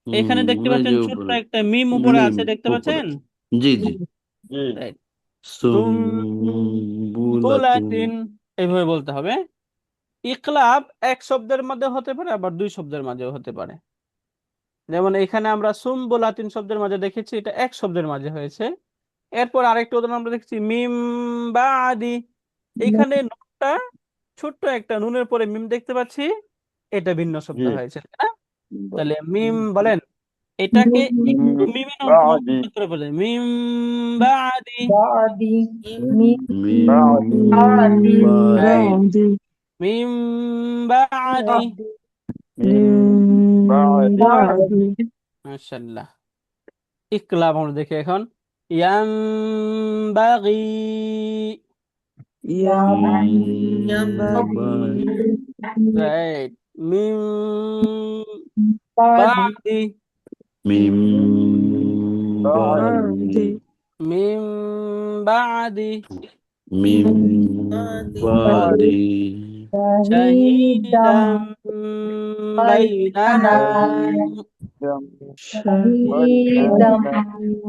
এখানে দেখতে ওই পাচ্ছেন যে ছোট্ট উপরে একটা মিম উপরে মিম আছে, দেখতে উপরে। পাচ্ছেন? জি জি। জি। Right. সুম্বুলাতুন। সুম্বুলাতিন, এইভাবে বলতে হবে। ইকলাব এক শব্দের মধ্যে হতে পারে, আবার দুই শব্দের মাঝেও হতে পারে। যেমন এখানে আমরা সুম্বুলাতিন শব্দের মাঝে দেখেছি, এটা এক শব্দের মাঝে হয়েছে। এরপর আরেকটা উদাহরণ আমরা দেখছি মিম বাদি, এখানে নুনটা ছোট্ট একটা নুনের পরে মিম দেখতে পাচ্ছি, এটা ভিন্ন শব্দ জি। হয়েছে, তাই না? তাহলে মিম বলেন, এটাকে একটু মিমের বাদি। মতো করে বলে মিম বাদি। বাদি মিম বাদি বাদি। মিম বাদি। বাদি মাশাআল্লাহ। ইকলাব আমরা দেখি এখন। ইয়ামবাগি, রাইট। মিম বাদি বাদি, মিম বাদি। মিম বাদি। মিম বাদি। শাহিদাম বাইনানা, শাহিদাম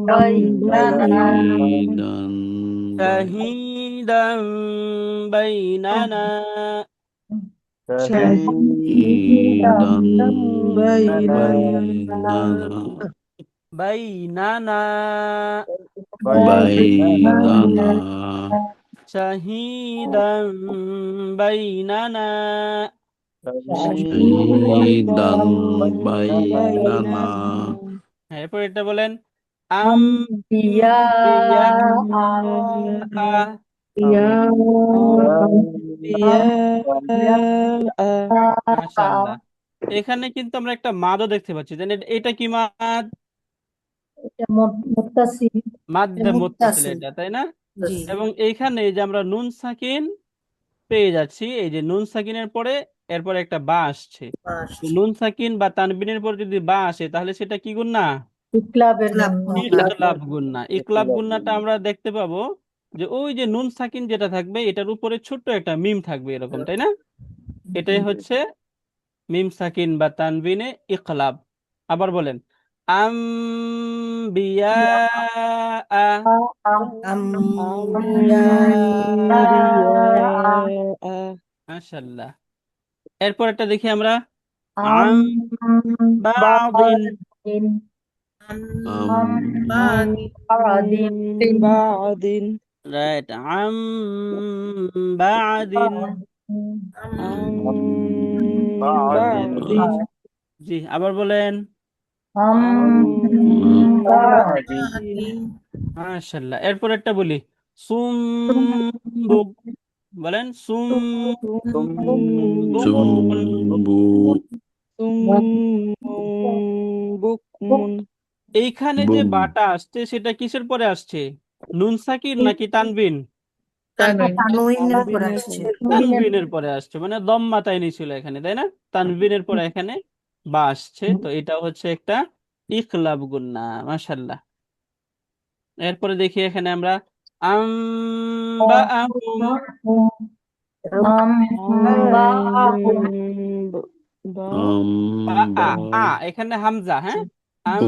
বাইনানা শাহিদান শাহিদাম বাইনানা, শাহিদান বাইনানা বাইনানা, বাইনানা শাহিদাম বাইনানা। শাহিদান বাইনানা হ্যাঁ, এরপর এটা বলেন আম্বিয়া আম্বিয়া, মাশাআল্লাহ। এখানে কিন্তু আমরা একটা মাদও দেখতে পাচ্ছি, জানেন এটা কি মাদ? এটা মুত্তাসিল মাদ্দে মুত্তাসিল মুত্তাসিল। এটা, তাই না? জি এবং এইখানে এই যে আমরা নুন সাকিন পেয়ে যাচ্ছি, এই যে নুন সাকিনের পরে এরপরে একটা বা আসছে। তো নুন সাকিন বা তানবিনের পর যদি বা আসে, তাহলে সেটা কি গুন্না? ইকলাবের ইকলাব গুণ গুন্না। ইকলাব গুন্না। ইকলাব গুন্নাটা আমরা দেখতে পাবো যে ওই যে নুন সাকিন যেটা থাকবে, এটার উপরে ছোট্ট একটা মিম থাকবে, এরকম, তাই না? এটাই হচ্ছে মিম সাকিন বা তানবিনে ইকলাব। আবার বলেন আম্বিয়া, আম্বিয়া মাশাআল্লাহ। এরপর একটা দেখি আমরা আম আম বাদিন, বাদিন আম বাদিন রাইট। আম বাদিন, জি। আবার বলেন আম মাশাআল্লাহ। এরপর একটা বলি সুম্বুক, বলেন সুম Sumbu. বুকমুন এইখানে যে Bum. বাটা আসছে সেটা কিসের পরে আসছে? নুন সাকিন নাকি তানবিন? তানবিন। তানউইনের পরে আসছে। তানবিনের পরে আসছে, মানে দম্মা তাইনি ছিল এখানে, তাই না? তানবিনের পরে এখানে বা আসছে, তো এটা হচ্ছে একটা ইখলাব গুন্না। মাশাআল্লাহ। এরপরে দেখি এখানে আমরা আম বা আহুম বা আ এখানে হামজা, হ্যাঁ। আম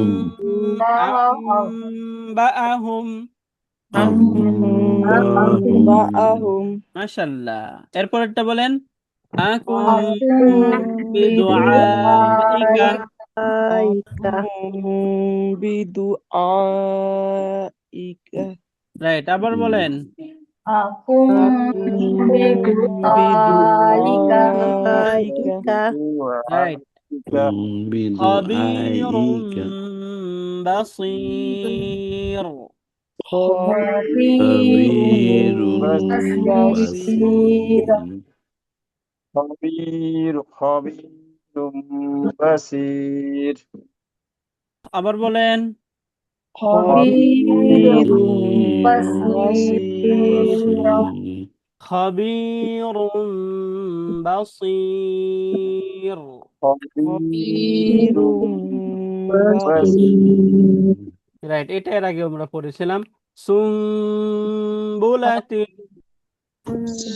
বা আহুম। বাআহুম মাশাআল্লাহ। এরপরেরটা বলেন আকুম বিদুআইকা। বিদুআইকা রাইট, আবার বলেন বিদুআইকা রাইট। খবীরুম Bidu'aika. বাসীর। Khabirun basir. খবীরুম বাসীর। আবার বলেন খবীরুম Basir. খবীরুম বাসীর। খবীরুম Basir. রাইট, এটা এর আগে আমরা পড়েছিলাম। সুম্বুলাতিন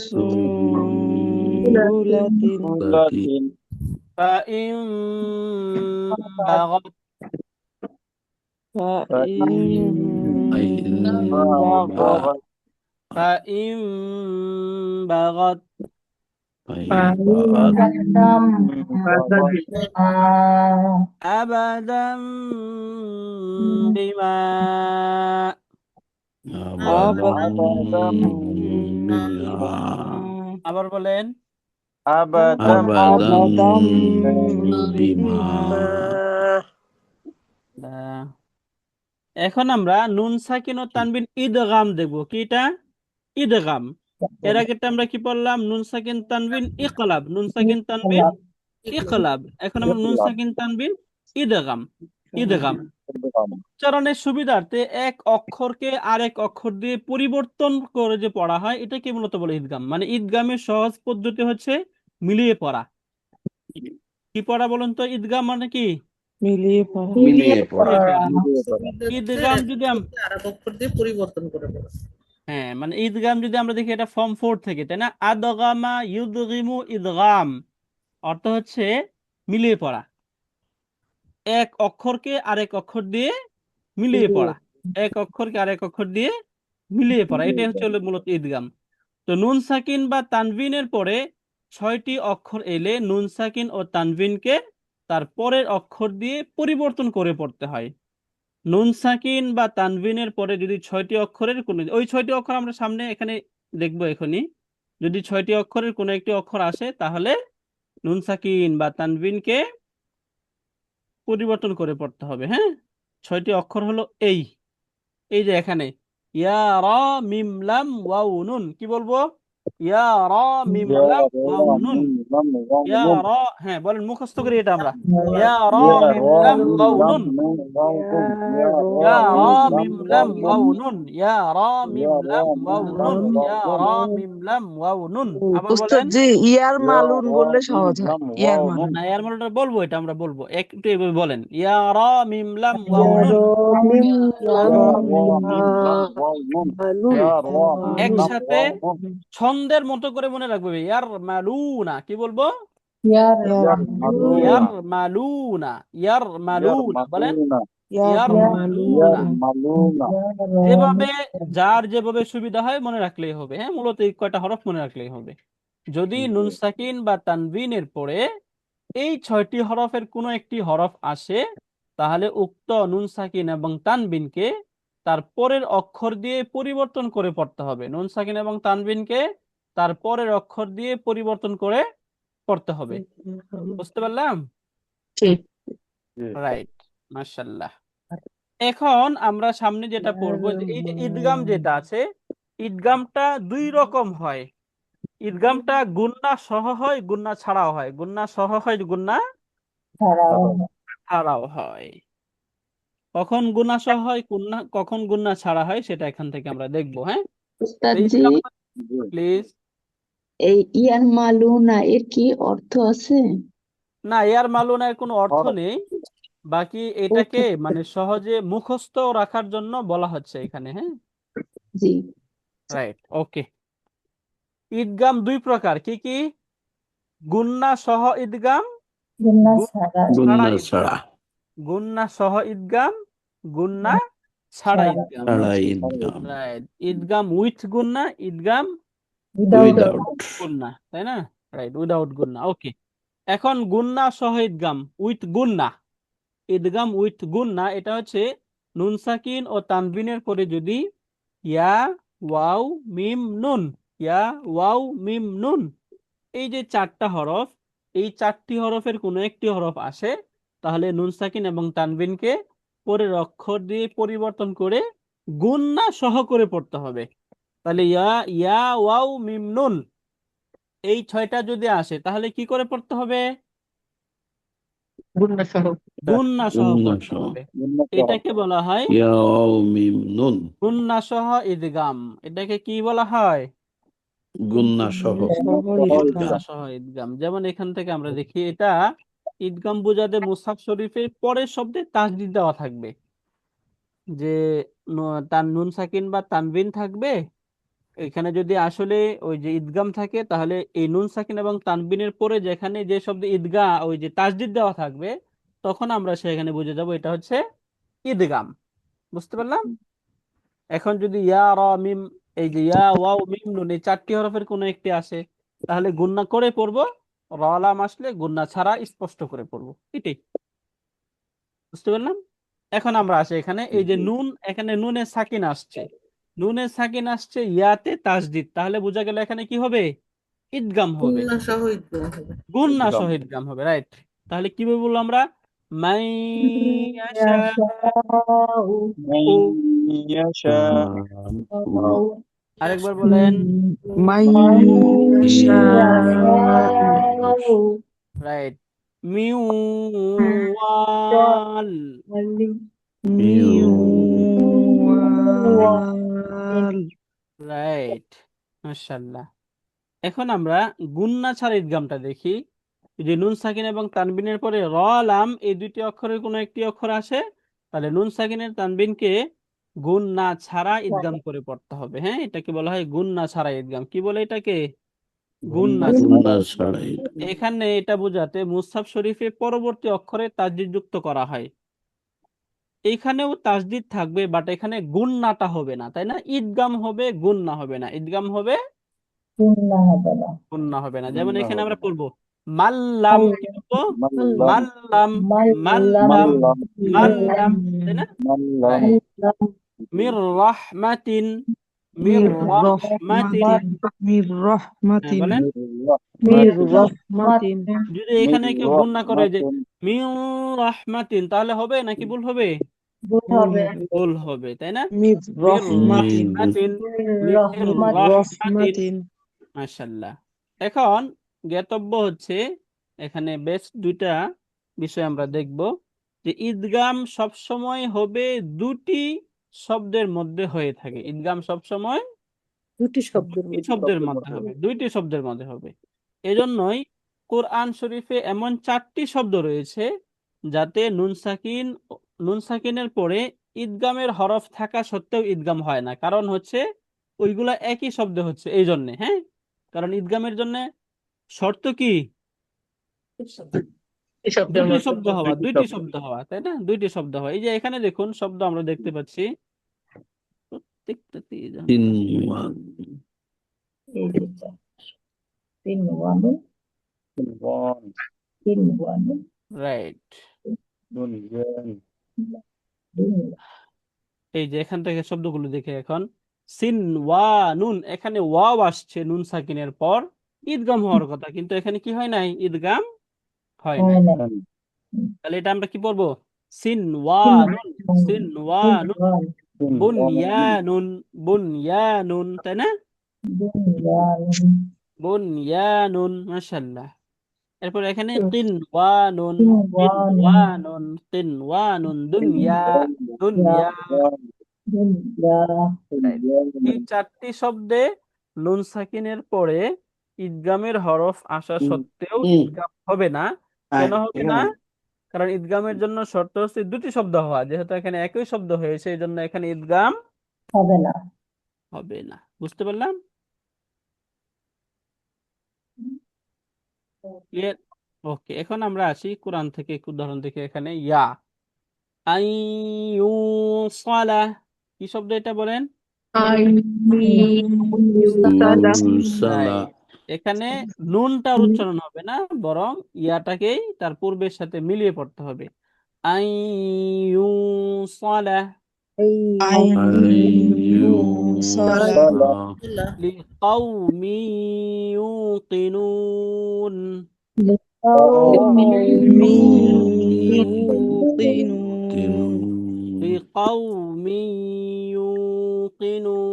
সুম্বুলাতিন বাসীর। ফাইন বাগাত ফাইন বাগাত ফাইন বাগাত আবাদাম বিমা। Abadan bima. আবার বলেন আবাদাম Abadan বিমা। bima. এখন আমরা নুন সাকিন ও তানবিন ইদগাম দেখবো। কি এটা? ইদগাম। এর আগেরটা আমরা কি পড়লাম? নুন সাকিন তানবিন ইকলাব, নুন সাকিন তানবিন ইকলাব। এখন আমরা নুন সাকিন তানবিন ইদগাম। ইদগাম উচ্চারণের সুবিধার্থে এক অক্ষরকে আরেক অক্ষর দিয়ে পরিবর্তন করে যে পড়া হয় এটাকে মূলত বলে ঈদগাম। মানে ঈদগামের সহজ পদ্ধতি হচ্ছে মিলিয়ে পড়া। কি পড়া বলুন তো? ঈদগাম মানে কি? মিলিয়ে পড়া মিলিয়ে পড়া। ঈদগাম যদি আরেক অক্ষর দিয়ে পরিবর্তন করে পড়া। হ্যাঁ, মানে ঈদগাম যদি আমরা দেখি এটা ফর্ম 4 থেকে, তাই না? আদগামা ইউদগিমু ঈদগাম অর্থ হচ্ছে মিলিয়ে পড়া, এক অক্ষরকে আরেক অক্ষর দিয়ে মিলিয়ে পড়া, এক অক্ষরকে আরেক অক্ষর দিয়ে মিলিয়ে পড়া, এটাই হচ্ছে হলো মূলত ঈদগাম। তো নুন সাকিন বা তানভিনের পরে 6টি অক্ষর এলে নুন সাকিন ও তানভিনকে তার পরের অক্ষর দিয়ে পরিবর্তন করে পড়তে হয়। নুন সাকিন বা তানভিনের পরে যদি 6টি অক্ষরের কোনো, ওই 6টি অক্ষর আমরা সামনে এখানে দেখবো এখনই, যদি 6টি অক্ষরের কোনো একটি অক্ষর আসে তাহলে নুন সাকিন বা তানভিনকে পরিবর্তন করে পড়তে হবে। হ্যাঁ, 6টি অক্ষর হলো এই এই যে এখানে ইয়া রা মিম লাম ওয়াও নুন। কি বলবো? ইয়া রা মিম লাম ওয়াও নুন। ইয়া রা, হ্যাঁ বলেন, মুখস্থ করি এটা আমরা। ইয়া রা মিম লাম ওয়াও নুন। ইয়া রা মিম লাম ওয়াও নুন। ইয়া রা মিম লাম ওয়াও নুন। ইয়া রা মিম লাম ওয়াও নুন। আবার উস্তাদ বলেন। জি, ইয়ার মালুন বললে সহজ হয়। ইয়ার মালুন। না, এর মানে বলবো, এটা আমরা বলবো, একটু এভাবে বলেন। ইয়া রা মিম লাম ওয়াও নুন। একসাথে ছন্দের মতো করে মনে রাখবে। ইয়ার মালুনা, কি বলবো? ইয়ার মালুনা, ইয়ার মালুনা বলেন। ইয়ার মালুনা। যেভাবে যার যেভাবে সুবিধা হয় মনে রাখলেই হবে। হ্যাঁ, মূলত এই কয়টা হরফ মনে রাখলেই হবে। যদি নুন সাকিন বা তানবিনের পরে এই 6টি হরফের কোনো একটি হরফ আসে তাহলে উক্ত নুন সাকিন এবং তানবিনকে তার পরের অক্ষর দিয়ে পরিবর্তন করে পড়তে হবে। নুন সাকিন এবং তানবিনকে তার পরের অক্ষর দিয়ে পরিবর্তন করে পড়তে হবে। বুঝতে পারলাম? ঠিক। রাইট, মাশাআল্লাহ। এখন আমরা সামনে যেটা পড়বো যে এই যে ঈদগাম যেটা আছে, ঈদগামটা দুই রকম হয়। ঈদগামটা গুন্না সহ হয়, গুন্না ছাড়াও হয়, গুন্না সহ হয়, গুন্না ছাড়াও হয়। কখন গুন্না সহ হয়, কখন গুন্না ছাড়া হয় সেটা এখান থেকে আমরা দেখবো। হ্যাঁ, উস্তাদজি, প্লিজ। এই ইয়ার মালুনা এর কি অর্থ আছে? না, এয়ার মালুনের কোনো অর্থ হরফ। নেই, বাকি এটাকে মানে সহজে মুখস্থ রাখার জন্য বলা হচ্ছে এখানে। হ্যাঁ, জি, রাইট, ওকে। ঈদগাম দুই প্রকার, কি কি? গুন্না সহ ঈদগাম, গুন্না ছাড়া গুন্না ঈদগাম। ছাড়া, গুন্না সহ ঈদগাম, গুন্না ছাড়া ঈদগাম। ছাড়া ঈদগাম, রাইট, ঈদগাম উইথ গুন্না, ঈদগাম উইদাউট। গুন্না, তাই না? রাইট, উইদাউট গুন্না, ওকে। এখন গুন্না সহ ঈদগাম উইথ গুন্না, ঈদগাম উইথ গুন্না, এটা হচ্ছে নুন সাকিন ও তানবিনের পরে যদি ইয়া, ওয়াও, মিম, নুন, ইয়া, ওয়াও, মিম, নুন, এই যে চারটা হরফ, এই চারটি হরফের কোনো একটি হরফ আসে, তাহলে নুন সাকিন এবং তানবিনকে পরের অক্ষর দিয়ে পরিবর্তন করে গুন্না সহ করে পড়তে হবে। তাহলে ইয়া, ইয়া, ওয়াও, মিম, নুন, এই ছয়টা যদি আসে তাহলে কি করে পড়তে হবে? গুন্না সহ। গুন্না সহ গুন্না পড়তে সহ, হবে। এটাকে বলা হয় ইয়া ওয়াও মিম নুন, গুন্না সহ ঈদগাম। এটাকে কি বলা হয়? গুন্না সহ গুন্না ঈদগাম। সহ ঈদগাম। যেমন এখান থেকে আমরা দেখি, এটা ঈদগাম বোঝাতে মুসহাফ শরীফের পরের শব্দে তাসদীদ দেওয়া থাকবে, যে তার নুন সাকিন বা তানবিন থাকবে। এখানে যদি আসলে ওই যে ঈদগাম থাকে, তাহলে এই নুন সাকিন এবং তানবিনের পরে যেখানে যে শব্দ ঈদগাহ, ওই যে তাসদীদ দেওয়া থাকবে, তখন আমরা সেখানে বুঝে যাব এটা হচ্ছে ঈদগাম। বুঝতে পারলাম? এখন যদি ইয়া, র, মিম, এই যে ইয়া, ওয়াও, মিম, নুন, এই চারটি হরফের কোনো একটি আসে, তাহলে গুন্না করে পড়বো। র, লাম আসলে গুন্না ছাড়া স্পষ্ট করে পড়বো, এটাই। বুঝতে পারলাম? এখন আমরা আসি এখানে, এই যে নুন, এখানে নুনে সাকিন আসছে, নুনে সাকিন আসছে ইয়াতে তাসদীদ, তাহলে বোঝা গেল এখানে কি হবে? ঈদগাম হবে, গুন্না সহ ঈদগাম হবে। গুন্না ঈদগাম। সহ ঈদগাম হবে, রাইট। তাহলে কিভাবে বলবো আমরা? মাই ইয়াশাউ। আরেকবার বলেন। রাইট, মিউয়াল। রাইট, মাশাআল্লাহ। এখন আমরা গুন্না ছাড়া ঈদগামটা দেখি। যে নুন সাকিন এবং তানবিনের পরে র, লাম, এই দুইটি অক্ষরের কোনো একটি অক্ষর আসে, তাহলে নুন সাকিনের তানবিনকে গুন্না ছাড়া ঈদগাম করে পড়তে হবে। হ্যাঁ, এটাকে বলা হয় গুন্না ছাড়া ঈদগাম। কি বলে এটাকে? গুন্না ছাড়া। গুন্না ছাড়া ঈদগাম। এখানে এটা বোঝাতে মুসহাফ শরীফে পরবর্তী অক্ষরে তাসদীদ যুক্ত করা হয়। এইখানেও তাসদীদ থাকবে, বাট এখানে গুন্নাটা হবে না, তাই না? ঈদগাম হবে, গুন্না হবে না। ঈদগাম হবে, গুন্না হবে না। যেমন এখানে আমরা পড়বো মাল্লাম, কি বলবো? মাল্লাম, মাল্লাম, মাল্লাম, তাই না? রাইট। মির রাহমাতিন, মির রাহমাতিন। হ্যাঁ, বলেন। যদি এখানে কেউ গুন্না করে যে মির রাহমাতিন, তাহলে হবে নাকি ভুল হবে? ভুল হবে, তাই না? মির রাহমাতিন, মির রাহমাতিন। মাশাআল্লাহ। এখন জ্ঞাতব্য হচ্ছে, এখানে বেশ দুইটা বিষয় আমরা দেখব, যে ঈদগাম সবসময় হবে দুটি শব্দের মধ্যে হয়ে থাকে। ঈদগাম সবসময় দুটি শব্দের দুটি মধ্যে। শব্দের মধ্যে হবে, দুইটি শব্দের মধ্যে হবে। এজন্যই কোরআন শরীফে এমন 4টি শব্দ রয়েছে যাতে নুন সাকিনের পরে ঈদগামের হরফ থাকা সত্ত্বেও ঈদগাম হয় না। কারণ হচ্ছে ওইগুলা একই শব্দ হচ্ছে, এই জন্যে। হ্যাঁ, কারণ ঈদগামের জন্য শর্ত কি? এই শব্দের দুটি মধ্যে। শব্দ হওয়া, দুইটি শব্দ হওয়া, তাই না? দুইটি শব্দ হওয়া। এই যে এখানে দেখুন শব্দ আমরা দেখতে পাচ্ছি, প্রত্যেকটাতে তিনওয়ান, রাইট। এই যে এখান থেকে শব্দগুলো দেখে, এখন সিন, ওয়া, নুন, এখানে ওয়াও আসছে নুন সাকিনের পর, ঈদগাম হওয়ার কথা, কিন্তু এখানে কি হয় নাই? ঈদগাম হয় নাই। তাহলে এটা আমরা কি পড়বো? সিন, ওয়া, নুন, সিন, ওয়া, নুন, বুনয়ানুন, বুনয়ানুন, তাই না? বুনয়ানুন, মাশাআল্লাহ। এরপর এখানে কিনওয়ানুন, কিনওয়ানুন, কিনওয়ানুন, দুনিয়া, দুনিয়া। Right. এই চারটি শব্দে নুন সাকিনের পরে ইদগামের হরফ আসা সত্ত্বেও ইদগাম হবে না। কেন হবে না? কারণ ইদগামের জন্য শর্ত হচ্ছে দুটি শব্দ হওয়া, যেহেতু এখানে একই শব্দ হয়েছে এই জন্য এখানে ইদগাম হবে না। হবে না। বুঝতে পারলাম? ক্লিয়ার? ওকে, এখন আমরা আসি কোরআন থেকে একটু উদাহরণ দেখে। এখানে ইয়া আইয়ুসালা, কি শব্দ এটা বলেন? সালা Right. এখানে নুনটার উচ্চারণ হবে না, বরং ইয়াটাকেই তার পূর্বের সাথে মিলিয়ে পড়তে হবে। আইয়ুসালা আইয়ুসালা লিকাউমি ইউকিনুন, লিকাউমি ইউকিনুন।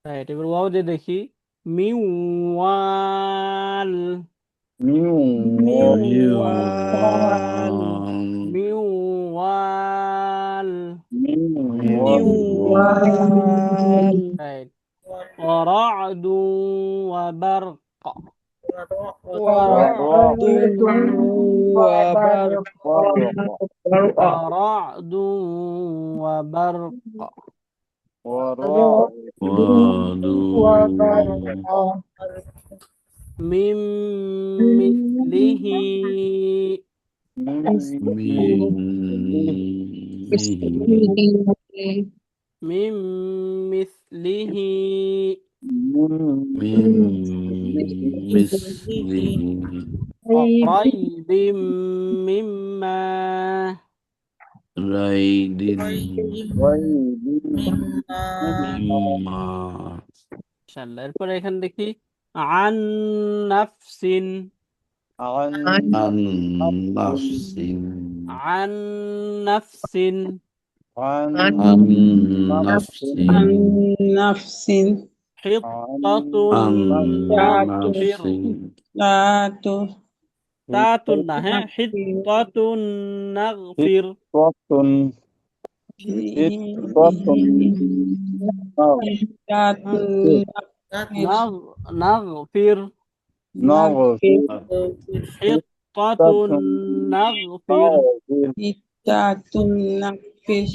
রাইট, এবার ওয়াও দিয়ে দেখি। মিওয়াল, মিওয়াল। রাইট, ওয়ারা'দু ওয়া বারক, ওয়ারা'দু ওয়া বারক। মিম মিথলিহি, মিম মিথলিহি, রাইবিম মিম্মা। ইনশাআল্লাহ। এরপরে এখানে দেখি আন নাফসিন, আন নাফসিন, হিত্তাতুন নাগফির, তাতুন না, হ্যাঁ, হিত্তাতুন নাগফির, নাগফির, হিত্তাতুন নাগফির।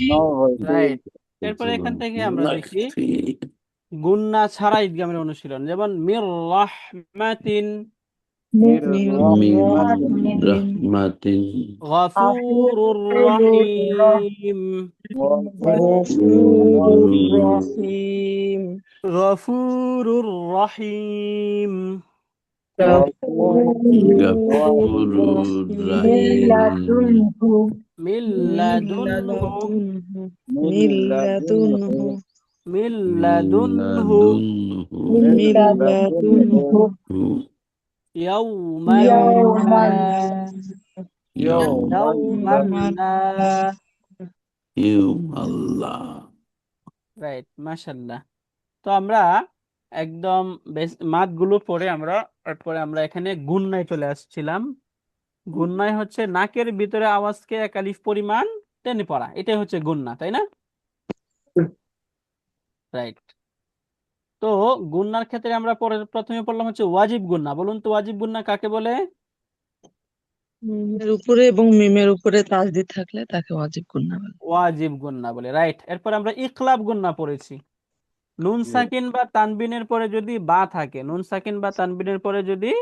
রাইট। এরপরে এখান থেকে আমরা দেখি গুন্না ছাড়া ইদগামের অনুশীলন, যেমন মির রাহমাতিন, গফুরুর রহিম, গফুরুর রহিম, মিল্লাদুনহু, মিল্লাদুনহু, ইয়াউমাল্লা। রাইট, মাশাআল্লাহ। তো আমরা একদম মাদগুলো পড়ে এরপরে আমরা এখানে গুন্নায় চলে আসছিলাম। গুন্নায় হচ্ছে নাকের ভিতরে আওয়াজকে এক আলিফ পরিমাণ টেনে পড়া, এটাই হচ্ছে গুন্না, তাই না? রাইট। তো গুন্নার ক্ষেত্রে আমরা প্রথমে পড়লাম হচ্ছে ওয়াজিব গুন্না। বলুন তো ওয়াজিব গুন্না কাকে বলে? মিমের উপরে এবং মিমের উপরে তাসদিদ থাকলে তাকে ওয়াজিব গুন্না বলে। ওয়াজিব গুন্না বলে। রাইট। এরপর আমরা ইখলাব গুন্না পড়েছি। নুন সাকিন বা তানবিনের পরে যদি বা থাকে, নুন সাকিন বা তানবিনের পরে যদি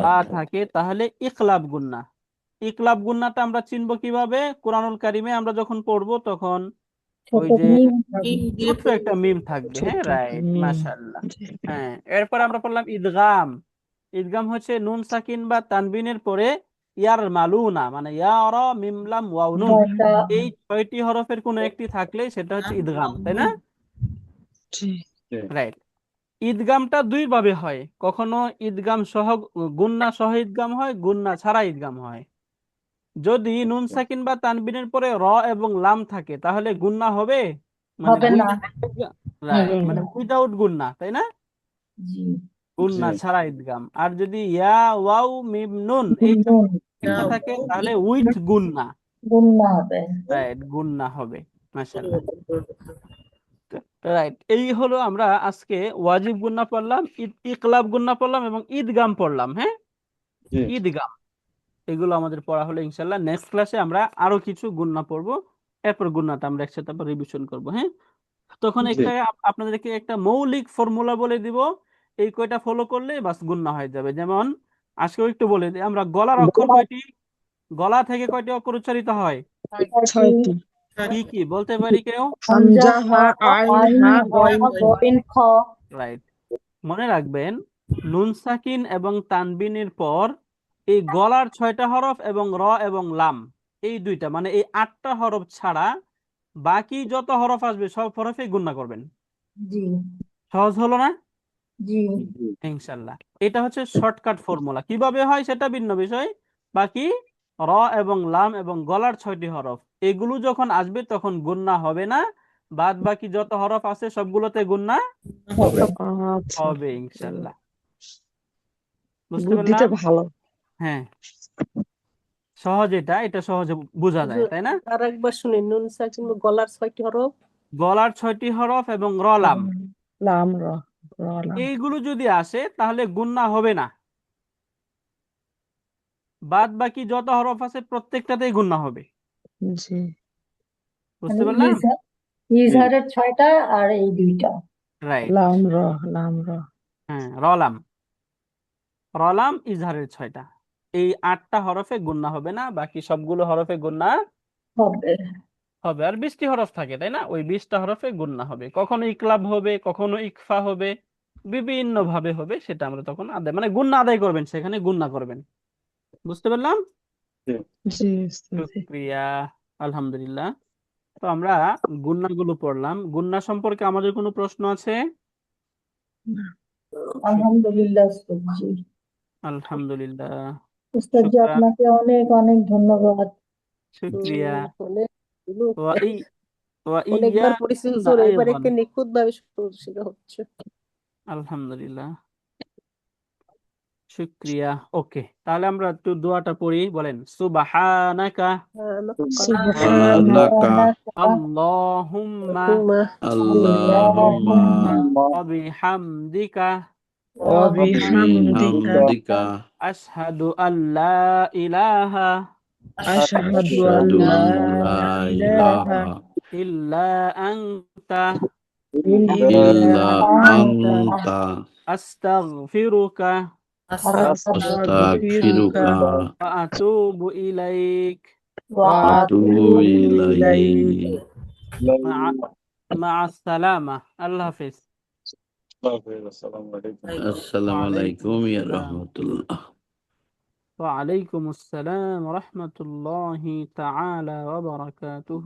বা থাকে তাহলে ইখলাব গুন্না। ইখলাব গুন্নাটা আমরা চিনব কিভাবে? কুরআনুল কারিমে আমরা যখন পড়বো তখন ওই যে ছোট্ট একটা মিম থাকবে। হ্যাঁ, রাইট, মাশাআল্লাহ। হ্যাঁ, এরপর আমরা পড়লাম ইদগাম। ইদগাম হচ্ছে নুন সাকিন বা তানবিনের পরে ইয়ার মালুনা, মানে ইয়ারা মিম লাম ওয়াও নুন, এই 6টি হরফের কোনো একটি থাকলে সেটা হচ্ছে ইদগাম, তাই না? রাইট। ঈদগামটা দুই ভাবে হয়, কখনো ঈদগাম সহ গুন্না সহ ঈদগাম হয়, গুন্না ছাড়া ঈদগাম হয়। যদি নুন সাকিন বা তানবিনের পরে র এবং লাম থাকে তাহলে গুন্না হবে, মানে হবে না। রাইট, হবে মানে না। উইদাউট গুন্না, তাই না? জি। গুন্না জি ছাড়া ইদগাম। আর যদি ইয়া ওয়াও মিম নুন এই নুন চারটা থাকে তাহলে উইথ গুন্না, গুন্না হবে। রাইট, গুন্না হবে। মাশাআল্লাহ, রাইট। এই হলো আমরা আজকে ওয়াজিব গুন্না পড়লাম, ইকলাব গুন্না পড়লাম এবং ঈদগাম পড়লাম। হ্যাঁ, জি ঈদগাম এগুলো আমাদের পড়া হলো। ইনশাল্লাহ নেক্সট ক্লাসে আমরা আরো কিছু গুন্না পড়বো, এরপর গুন্নাটা আমরা একসাথে আবার রিভিশন করবো। হ্যাঁ, তখন জি একটা আপনাদেরকে একটা মৌলিক ফর্মুলা বলে দিব, এই কয়টা ফলো করলে বাস গুন্না হয়ে যাবে। যেমন আজকেও একটু বলে দিই, আমরা গলার অক্ষর কয়টি, গলা থেকে কয়টি অক্ষর উচ্চারিত হয়, 6টি। কি কি বলতে পারি কেউ? হামজা, হা, আইন, হা, গইন। গইন, খ। রাইট, মনে রাখবেন নুন সাকিন এবং তানবিনের পর এই গলার 6টা হরফ এবং র এবং লাম এই দুইটা, মানে এই 8টা হরফ ছাড়া বাকি যত হরফ আসবে সব হরফে গুণনা করবেন। জি। সহজ হলো না? জি। জি ইনশাল্লাহ এটা হচ্ছে শর্টকাট ফর্মুলা। কিভাবে হয় সেটা ভিন্ন বিষয়, বাকি র এবং লাম এবং গলার 6টি হরফ এগুলো যখন আসবে তখন গুণনা হবে না, বাদ বাকি যত হরফ আছে সবগুলোতে গুণনা হবে। আচ্ছা, হবে ইনশাল্লাহ। বুঝতে বুদ্ধিটা পারলাম? ভালো। হ্যাঁ, সহজ, এটা সহজে বোঝা যায়, তাই না? আর একবার শুনি, নুন সাকিন গলার 6টি হরফ। গলার 6টি হরফ এবং র লাম লাম, র, র, লাম। এইগুলো যদি আসে তাহলে গুণনা হবে না, বাদ বাকি যত হরফ আছে প্রত্যেকটাতেই গুণনা হবে। জি। বুঝতে পারলাম? ইজহারের 6টা আর এই 2টা। রাইট, লাম, র, লাম, র। হ্যাঁ, রলাম, রলাম ইজহারের 6টা, এই 8টা হরফে গুণনা হবে না, বাকি সবগুলো হরফে গুণনা হবে। হবে। আর 20টি হরফ থাকে, তাই না? ওই 20টা হরফে গুণনা হবে, কখনো ইকলাব হবে, কখনো ইকফা হবে, বিভিন্ন ভাবে হবে, সেটা আমরা তখন আদায়, মানে গুণনা আদায় করবেন, সেখানে গুণনা করবেন। বুঝতে পারলাম? জি জি, উস্তাদ। শুকরিয়া, আলহামদুলিল্লাহ। তো আমরা গুণনাগুলো পড়লাম। গুণনা সম্পর্কে আমাদের কোনো প্রশ্ন আছে? আলহামদুলিল্লাহ উস্তাদ জি। আলহামদুলিল্লাহ, উস্তাদ জি, শুকরান, আপনাকে অনেক অনেক ধন্যবাদ। শুকরিয়া। অনেক ওয়া ই ওয়া অনেকবার পড়েছি ইয়াকুনা হুজুর, এবার আইদান। একে নিখুঁত ভাবে শেখা হচ্ছে। আলহামদুলিল্লাহ, শুকরিয়া। ওকে, তাহলে আমরা একটু দোয়াটা পড়ি, বলেন সুবহানাকা سبحانك আল্লাহুম্মা اللهم ওয়া বিহামদিকা وبحمدك وبحمدك আশহাদু আল্লা ইলাহা أشهد أن أشهد لا أن لا إله إله ইল্লা আনতা إلا إلا أنت أنت আস্তাগফিরুকা أستغفرك ওয়া আতুবু ইলাইক وأتوب وأتوب إليه إليك। মা মা আসসালামা। আল্লাহ হাফেজ। আসসালামু আলাইকুম। السلام عليكم يا رحمة الله. وعليكم السلام ورحمة الله تعالى وبركاته.